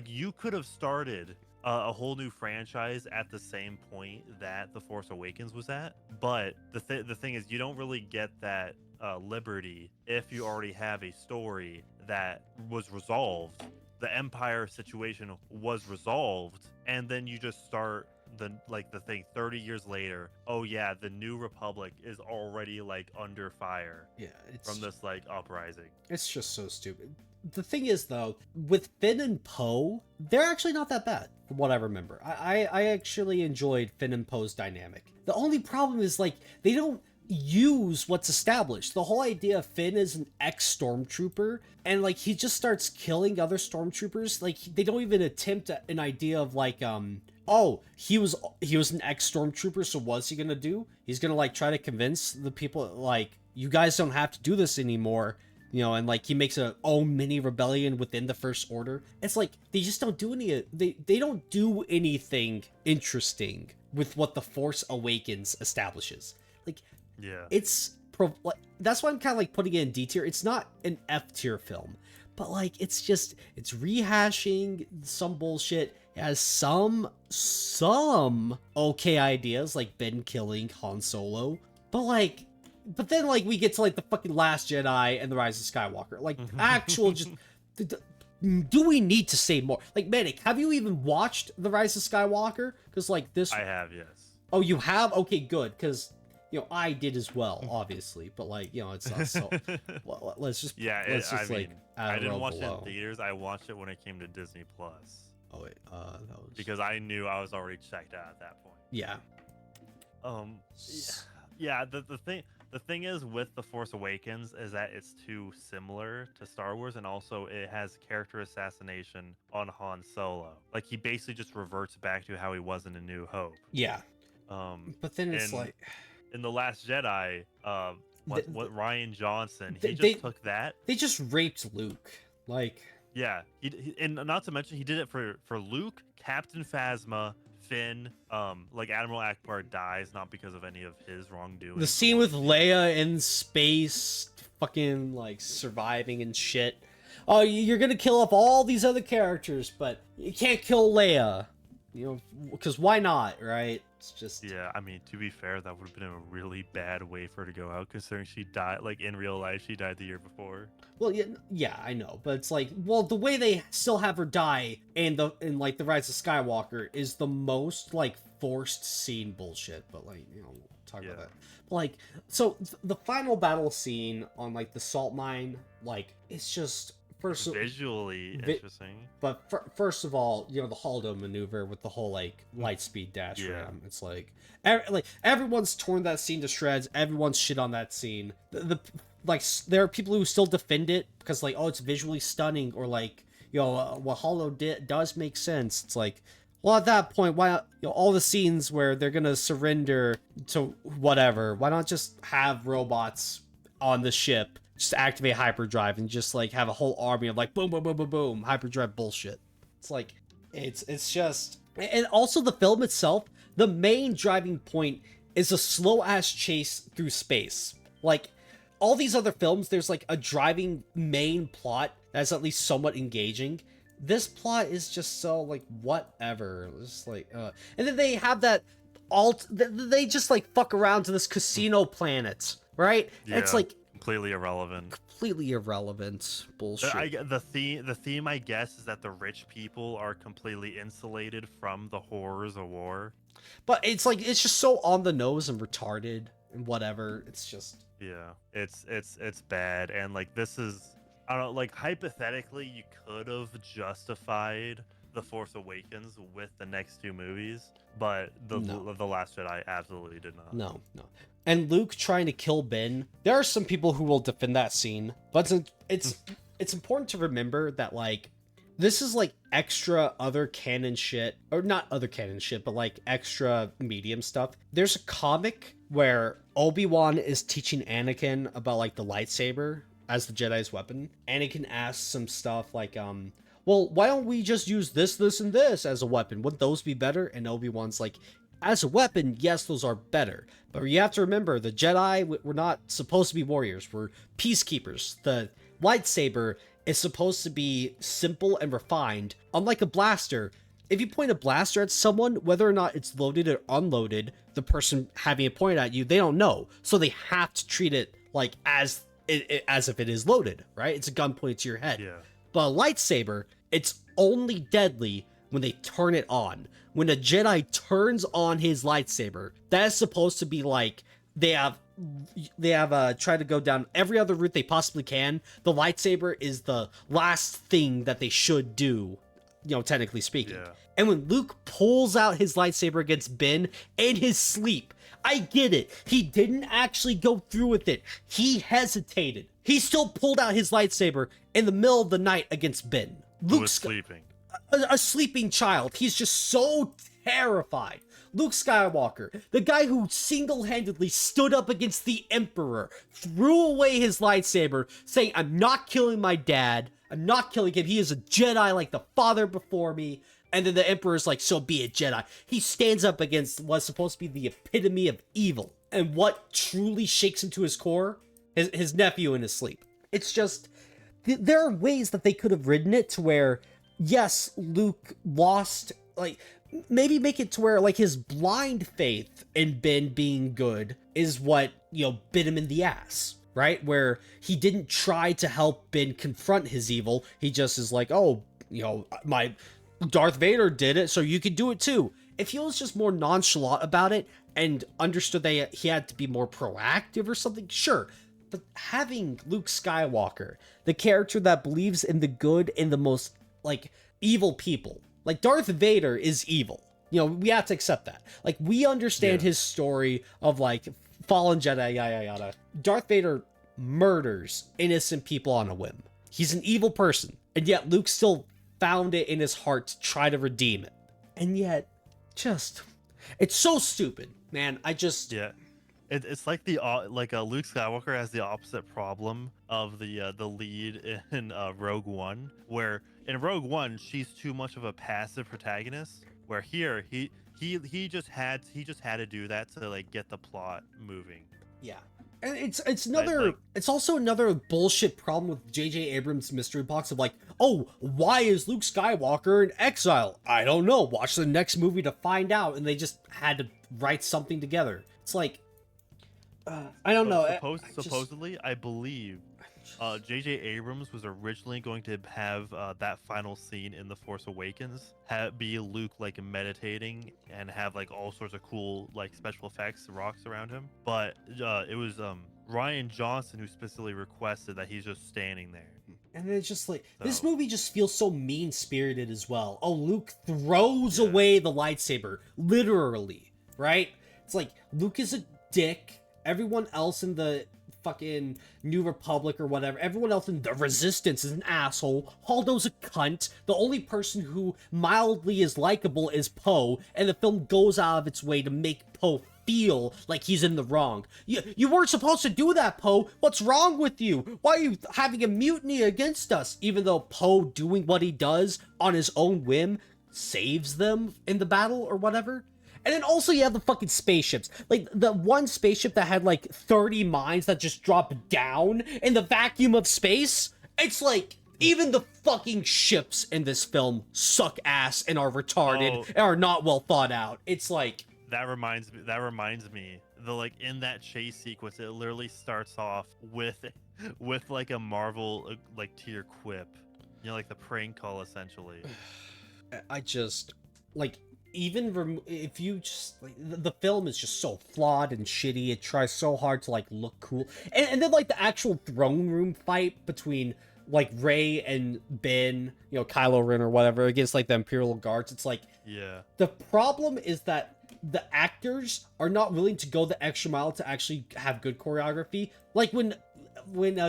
You could have started a whole new franchise at the same point that The Force Awakens was at, but the thing is, you don't really get that liberty if you already have a story that was resolved. The Empire situation was resolved, and then you just start the thing 30 years later. Oh yeah, the New Republic is already like under fire. Yeah, from this like uprising. It's just so stupid. The thing is, though, with Finn and Poe, they're actually not that bad, from what I remember. I actually enjoyed Finn and Poe's dynamic. The only problem is, like, they don't use what's established. The whole idea of Finn is an ex-stormtrooper, and, like, he just starts killing other stormtroopers. Like, they don't even attempt an idea of, like, oh, he was an ex-stormtrooper, so what's he gonna do? He's gonna, like, try to convince the people, like, you guys don't have to do this anymore. You know, and like he makes a own mini rebellion within the First Order. It's like they just don't do they don't do anything interesting with what the Force Awakens establishes. Like, yeah, that's why I'm kind of like putting it in D tier. It's not an F tier film, but like it's rehashing some bullshit. It has some okay ideas, like Ben killing Han Solo, but then, like, we get to, like, the fucking Last Jedi and The Rise of Skywalker. Like, actual just... Do we need to say more? Like, Manic, have you even watched The Rise of Skywalker? Because, like, this... I have, yes. Oh, you have? Okay, good. Because, you know, I did as well, obviously. But, like, you know, it's not so... Well, let's just... Yeah, I didn't watch it in theaters. I watched it when it came to Disney+. Plus. Oh, wait. That was... Because I knew I was already checked out at that point. Yeah. Yeah, the thing is with The Force Awakens is that it's too similar to Star Wars, and also it has character assassination on Han Solo. Like, he basically just reverts back to how he was in A New Hope. Yeah. But then it's like... In The Last Jedi, what Ryan Johnson, he just took that. They just raped Luke. Like... Yeah, and not to mention, he did it for Luke, Captain Phasma, Finn, like Admiral Akbar dies not because of any of his wrongdoing. The scene with Leia in space, fucking like surviving and shit. Oh, you're gonna kill off all these other characters, but you can't kill Leia. You know, because why not, right? It's just... Yeah, I mean, to be fair, that would have been a really bad way for her to go out, considering she died, like, in real life, she died the year before. Well, yeah, I know, but it's like, well, the way they still have her die in like The Rise of Skywalker is the most, like, forced scene bullshit, but, like, you know, we'll talk about that. But, like, so the final battle scene on, like, the salt mine, like, it's just... Visually interesting. But first of all, you know, the Holdo maneuver with the whole, like, light speed dash ram. It's like everyone's torn that scene to shreds. Everyone's shit on that scene. Like, there are people who still defend it because, like, oh, it's visually stunning, or like, you know, what Holdo does make sense. It's like, well, at that point, why not, you know, all the scenes where they're gonna surrender to whatever, why not just have robots on the ship? Just activate hyperdrive and just like have a whole army of like boom boom boom boom boom hyperdrive bullshit. It's like it's just... And also the film itself, the main driving point is a slow ass chase through space. Like all these other films, there's like a driving main plot that's at least somewhat engaging. This plot is just so like whatever. It's like and then they have that they just like fuck around to this casino planet, right? Yeah. It's like completely irrelevant bullshit. The theme, I guess, is that the rich people are completely insulated from the horrors of war. But it's like, it's just so on the nose and retarded and whatever. It's just... Yeah, it's bad. And like, this is, I don't know, like, hypothetically, you could have justified The Force Awakens with the next two movies, but the Last Jedi absolutely did not. No. And Luke trying to kill Ben, there are some people who will defend that scene, but it's important to remember that, like, this is like extra other canon shit, or not other canon shit, but like extra medium stuff. There's a comic where Obi-Wan is teaching Anakin about like the lightsaber as the Jedi's weapon. Anakin asks some stuff like, well, why don't we just use this, this, and this as a weapon? Wouldn't those be better? And Obi-Wan's like, as a weapon, yes, those are better. But you have to remember, the Jedi, we're not supposed to be warriors. We're peacekeepers. The lightsaber is supposed to be simple and refined. Unlike a blaster, if you point a blaster at someone, whether or not it's loaded or unloaded, the person having it pointed at you, they don't know. So they have to treat it like as if it is loaded, right? It's a gun pointed to your head. Yeah. But a lightsaber, it's only deadly when they turn it on. When a Jedi turns on his lightsaber, that is supposed to be like they have tried to go down every other route they possibly can. The lightsaber is the last thing that they should do, technically speaking. Yeah. And when Luke pulls out his lightsaber against Ben in his sleep, I get it. He didn't actually go through with it. He hesitated. He still pulled out his lightsaber in the middle of the night against Ben. Luke was sleeping. A sleeping child. He's just so terrified. Luke Skywalker, the guy who single-handedly stood up against the Emperor, threw away his lightsaber, saying, I'm not killing my dad. I'm not killing him. He is a Jedi like the father before me. And then the Emperor's like, so be it, Jedi. He stands up against what's supposed to be the epitome of evil. And what truly shakes him to his core? His nephew in his sleep. It's just, there are ways that they could have written it to where, yes, Luke lost, like, maybe make it to where, like, his blind faith in Ben being good is what, bit him in the ass, right? Where he didn't try to help Ben confront his evil. He just is like, oh, my Darth Vader did it, so you could do it too. If he was just more nonchalant about it and understood that he had to be more proactive or something, sure. But having Luke Skywalker, the character that believes in the good in the most, like, evil people. Like, Darth Vader is evil. We have to accept that. Like, we understand his story of, like, fallen Jedi, yada, yada. Darth Vader murders innocent people on a whim. He's an evil person. And yet Luke still found it in his heart to try to redeem it. And yet, it's so stupid, man. Yeah. It's like Luke Skywalker has the opposite problem of the lead in Rogue One, where in Rogue One she's too much of a passive protagonist, where here he just had to do that to like get the plot moving. Yeah. And it's also another bullshit problem with J.J. Abrams' mystery box of like, oh, why is Luke Skywalker in exile? I don't know. Watch the next movie to find out. And they just had to write something together. It's like, I don't know. Supposedly, I believe J.J. Abrams was originally going to have that final scene in The Force Awakens be Luke like meditating and have like all sorts of cool like special effects, rocks around him. But it was Ryan Johnson who specifically requested that he's just standing there. And it's just like, this movie just feels so mean-spirited as well. Oh, Luke throws away the lightsaber, literally, right? It's like, Luke is a dick. Everyone else in the fucking New Republic or whatever, everyone else in the Resistance is an asshole. Holdo's a cunt. The only person who mildly is likable is Poe, and the film goes out of its way to make Poe feel like he's in the wrong. You weren't supposed to do that, Poe. What's wrong with you? Why are you having a mutiny against us? Even though Poe doing what he does on his own whim saves them in the battle or whatever. And then also you have the fucking spaceships. Like, the one spaceship that had, like, 30 mines that just dropped down in the vacuum of space. It's like, even the fucking ships in this film suck ass and are retarded and are not well thought out. It's like... That reminds me, like, in that chase sequence, it literally starts off with like, a Marvel, like, tier quip. Like, the prank call, essentially. I just... Like... Even if you just like, the film is just so flawed and shitty. It tries so hard to like look cool, and then like the actual throne room fight between like Rey and Ben, Kylo Ren or whatever, against like the Imperial Guards. It's like, the problem is that the actors are not willing to go the extra mile to actually have good choreography. Like when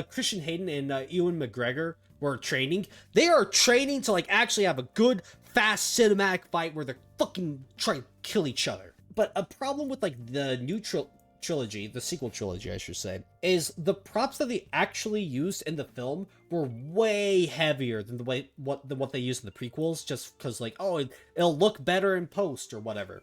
Christian Hayden and Ewan McGregor were training. They are training to like actually have a good, fast cinematic fight where they're fucking trying to kill each other. But a problem with like the new trilogy, the sequel trilogy, I should say, is the props that they actually used in the film were way heavier than what they used in the prequels, just because like, oh, it'll look better in post or whatever.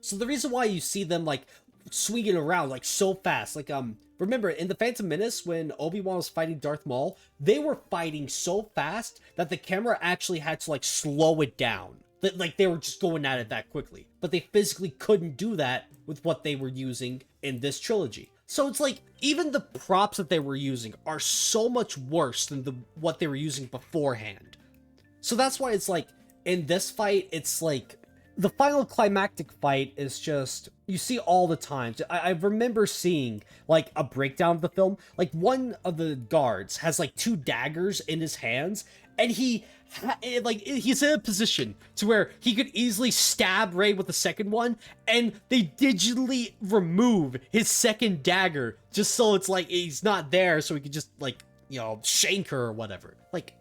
So the reason why you see them like swinging around like so fast, like remember in the Phantom Menace when Obi-Wan was fighting Darth Maul, they were fighting so fast that the camera actually had to like slow it down. Like they were just going at it that quickly, but they physically couldn't do that with what they were using in this trilogy. So it's like even the props that they were using are so much worse than what they were using beforehand. So that's why it's like in this fight, it's like the final climactic fight is just, you see all the times. I remember seeing like a breakdown of the film. Like one of the guards has like 2 daggers in his hands, and he's in a position to where he could easily stab Rey with the second one, and they digitally remove his second dagger just so it's like he's not there, so he could just like, you know, shank her or whatever. Like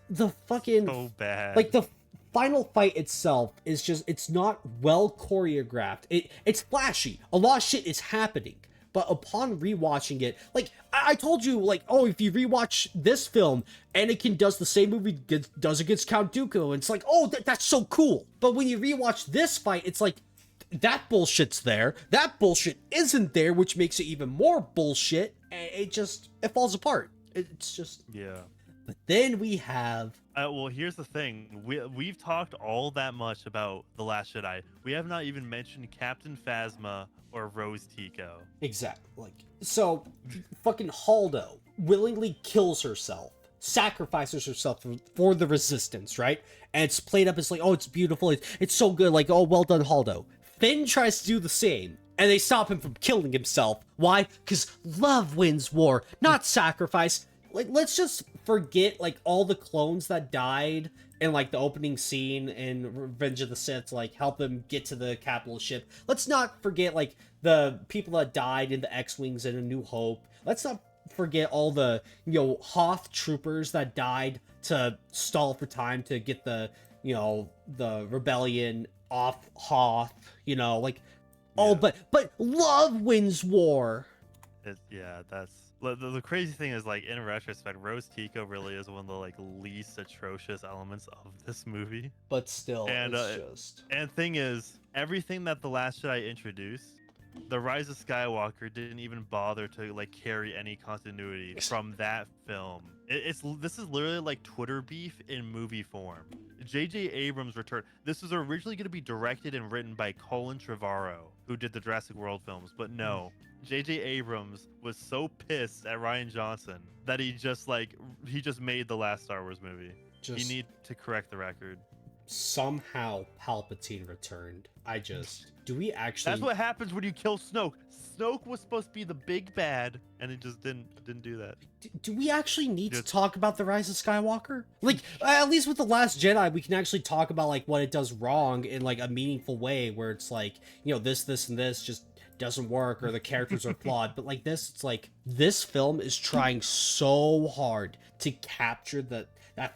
the fucking so bad. Like the final fight itself is just, it's not well choreographed. It's flashy. A lot of shit is happening. But upon rewatching it, like I told you, like, oh, if you rewatch this film, Anakin does the same movie does against Count Dooku, and it's like, oh, that's so cool. But when you rewatch this fight, it's like, that bullshit's there. That bullshit isn't there, which makes it even more bullshit. And it falls apart. It's just, yeah. But then we have... well, here's the thing. We've talked all that much about The Last Jedi. We have not even mentioned Captain Phasma or Rose Tico. Exactly. Like, so, fucking Holdo willingly kills herself, sacrifices herself for the Resistance, right? And it's played up as like, oh, it's beautiful. It's so good. Like, oh, well done, Holdo. Finn tries to do the same, and they stop him from killing himself. Why? Because love wins war, not sacrifice. Like, let's just forget, like, all the clones that died in, like, the opening scene in Revenge of the Sith to, like, help them get to the capital ship. Let's not forget, like, the people that died in the X-Wings in A New Hope. Let's not forget all the, you know, Hoth troopers that died to stall for time to get the, you know, the rebellion off Hoth, you know, like, oh, but love wins war. Yeah, that's... The crazy thing is, like, in retrospect, Rose Tico really is one of the, like, least atrocious elements of this movie. But still, and, it's just... And thing is, everything that The Last Jedi introduced, The Rise of Skywalker didn't even bother to, like, carry any continuity from that film. This is literally like Twitter beef in movie form. J.J. Abrams returned. This was originally going to be directed and written by Colin Trevorrow, who did the Jurassic World films, but no. J.J. Abrams was so pissed at Rian Johnson that he just made the last Star Wars movie. You need to correct the record. Somehow Palpatine returned. Do we actually... That's what happens when you kill Snoke. Snoke was supposed to be the big bad, and it just didn't do that. Do we actually need to talk about The Rise of Skywalker? Like, at least with The Last Jedi, we can actually talk about, like, what it does wrong in, like, a meaningful way, where it's like, you know, this, and this just doesn't work, or the characters are flawed. But like this, it's like, this film is trying so hard to capture that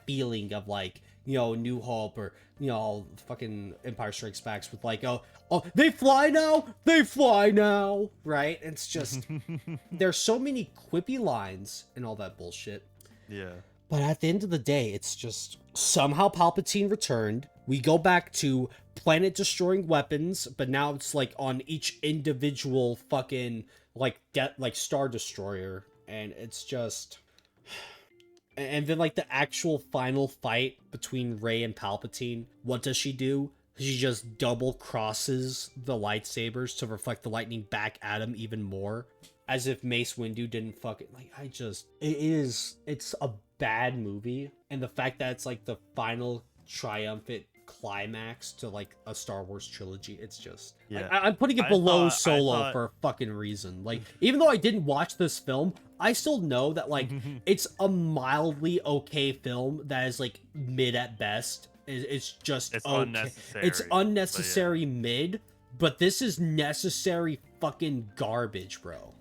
feeling of, like, you know, New Hope, or, you know, fucking Empire Strikes Back with like, oh, they fly now, right? It's just, there's so many quippy lines and all that bullshit. Yeah. But at the end of the day, it's just, somehow Palpatine returned. We go back to planet-destroying weapons, but now it's like on each individual fucking, like, Star Destroyer. And it's just... And then, like, the actual final fight between Rey and Palpatine, what does she do? She just double crosses the lightsabers to reflect the lightning back at him even more. As if Mace Windu didn't fucking... Like, it's a bad movie. And the fact that it's, like, the final triumphant climax to, like, a Star Wars trilogy, it's just... Yeah. I'm putting it below Solo for a fucking reason. Like, even though I didn't watch this film, I still know that, like, it's a mildly okay film that is, like, mid at best. It's just okay. Unnecessary. It's unnecessary mid, but this is necessary fucking garbage, bro.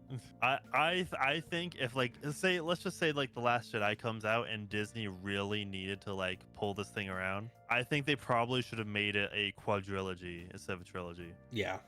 I think if like let's just say like the Last Jedi comes out and Disney really needed to like pull this thing around, I think they probably should have made it a quadrilogy instead of a trilogy. Yeah,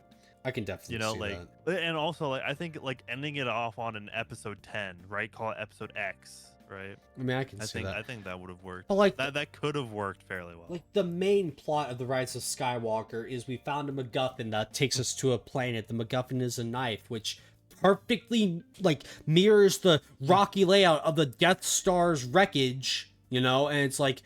I can You definitely know, see like, that. and also like I think like ending it off on an episode 10, right? Call it episode X, right? I mean, I can see I that. think that would have worked. But like, That could have worked fairly well. like the main plot of the Rise of Skywalker is we found a MacGuffin that takes us to a planet. The MacGuffin is a knife, which perfectly like mirrors the rocky layout of the Death Star's wreckage, you know, and it's like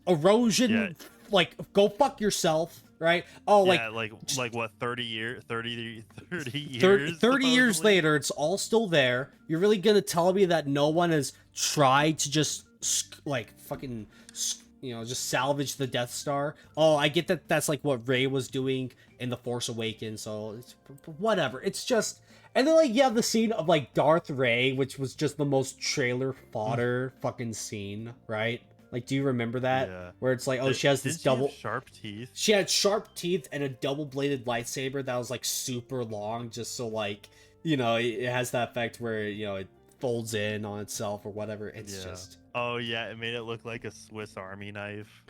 erosion, Yeah. like go fuck yourself, right? Oh, Yeah, like what 30 years 30 years 30 years supposedly? later, it's all still there. You're really gonna tell me that no one has tried to just like fucking just salvage the Death Star? Oh, I get that that's like what Rey was doing in The Force Awakens, so it's whatever. It's just, and then like you have the scene of like Darth Rey, which was just the most trailer fodder fucking scene, right? Like, do you remember that? Yeah. Where it's like, oh, she has this Didn't she have double. sharp teeth. She had sharp teeth and a double-bladed lightsaber that was like super long, just so like it has that effect where it folds in on itself or whatever. It's just Oh yeah, it made it look like a Swiss Army knife.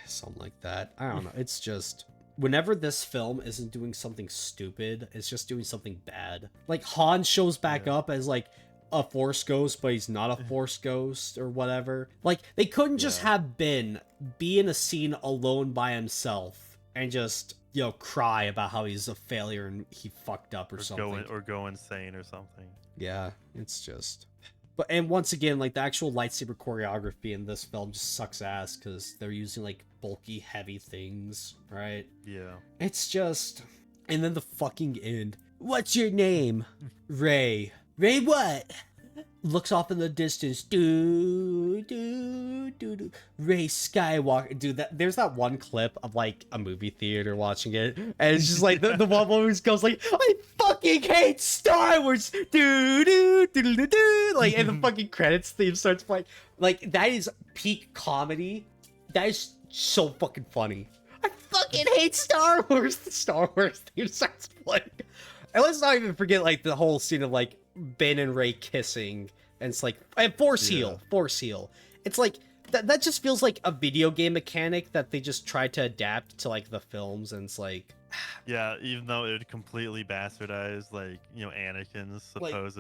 something like that. I don't know. It's just whenever this film isn't doing something stupid, it's just doing something bad. Like Han shows back up as like a Force ghost, but he's not a Force ghost or whatever. Like they couldn't just have Ben be in a scene alone by himself and just cry about how he's a failure and he fucked up or something. Go insane or something. Yeah, it's just. But and once again, like the actual lightsaber choreography in this film just sucks ass because they're using like bulky, heavy things, right? Yeah. It's just, and then the fucking end. What's your name? Ray. Ray what? Looks off in the distance. Do. Ray Skywalker. Dude, there's that one clip of like a movie theater watching it, and it's just like the one woman who goes like, I fucking hate Star Wars. Like, and the fucking credits theme starts playing. Like, that is peak comedy. That is so fucking funny. I fucking hate Star Wars. The Star Wars theme starts playing. And let's not even forget like the whole scene of like Ben and Ray kissing, and it's like, and Force Heal. It's like that just feels like a video game mechanic that they just tried to adapt to like the films, and it's like, yeah, even though it would completely bastardize like Anakin's supposed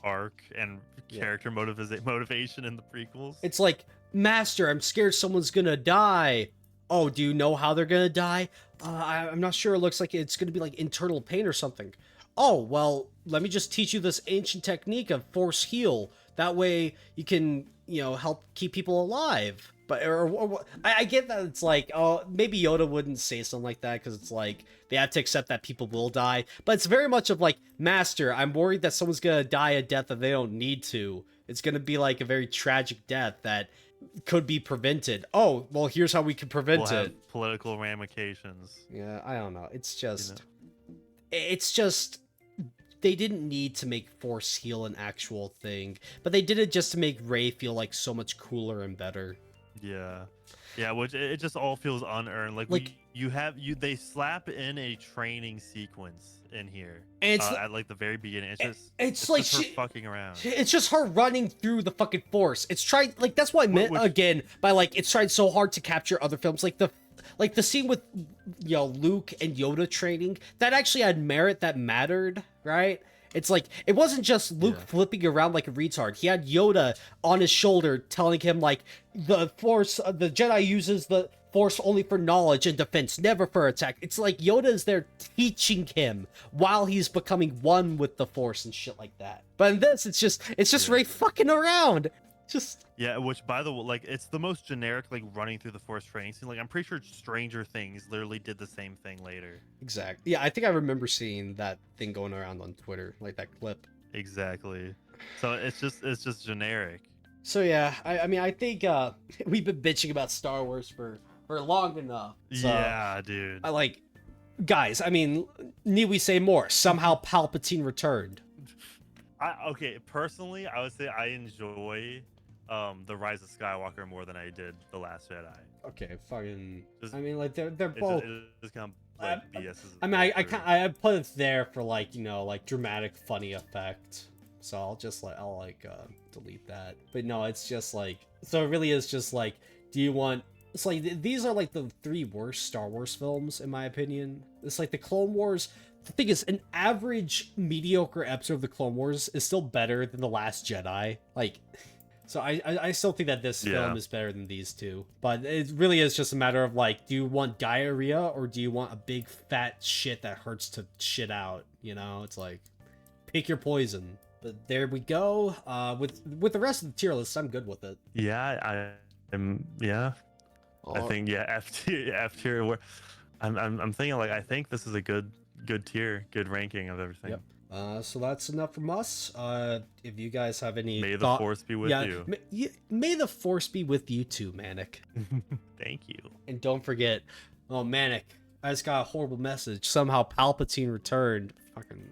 arc and character motivation in the prequels. It's like, Master, I'm scared someone's gonna die. Oh, do you know how they're gonna die? I'm not sure. It looks like it's gonna be like internal pain or something. Oh, well, let me just teach you this ancient technique of Force Heal. That way you can, help keep people alive. But I get that it's like, oh, maybe Yoda wouldn't say something like that because it's like they have to accept that people will die. But it's very much of like, Master, I'm worried that someone's gonna die a death that they don't need to. It's gonna be like a very tragic death that could be prevented. Oh, well, here's how we can prevent it. Political ramifications. Yeah, I don't know. It's just, it's just, they didn't need to make Force Heal an actual thing, but they did it just to make Rey feel like so much cooler and better. Yeah, which it just all feels unearned. Like they slap in a training sequence in here, and it's at like the very beginning. It's like just her fucking around. It's just her running through the fucking Force. It's trying, like, that's what I meant again by like it's trying so hard to capture other films, like the scene with Luke and Yoda training, that actually had merit, that mattered, right? It's like, it wasn't just Luke flipping around like a retard. He had Yoda on his shoulder telling him like, the Jedi uses the Force only for knowledge and defense, never for attack. It's like Yoda is there teaching him while he's becoming one with the Force and shit like that. But in this, it's just Rey fucking around. Which by the way, like, it's the most generic like running through the Force training scene. Like, I'm pretty sure Stranger Things literally did the same thing later. Exactly. Yeah, I think I remember seeing that thing going around on Twitter, like that clip. Exactly. So it's just generic. So yeah, I mean, I think we've been bitching about Star Wars for long enough. So, yeah, dude. Guys, I mean, need we say more? Somehow Palpatine returned. Okay, personally, I would say I enjoy the Rise of Skywalker more than I did the Last Jedi. Okay, fucking. I mean, like they're both. like BS is. I mean, I put it there for like, you know, like dramatic, funny effect. So I'll delete that. But no, it's just like, so it really is just like, do you want? It's like these are like the 3 worst Star Wars films in my opinion. It's like the Clone Wars. The thing is, an average mediocre episode of the Clone Wars is still better than The Last Jedi. Like, so I still think that this film is better than these two. But it really is just a matter of like, do you want diarrhea or do you want a big fat shit that hurts to shit out? You know, it's like, pick your poison. But there we go. With the rest of the tier list, I'm good with it. Yeah, I think F tier. Where I'm thinking like I think this is a good tier, good ranking of everything. Yep. So that's enough from us. If you guys have any, may the force be with you. May the force be with you too, Manic. Thank you. And don't forget, oh Manic, I just got a horrible message. Somehow Palpatine returned. Fucking.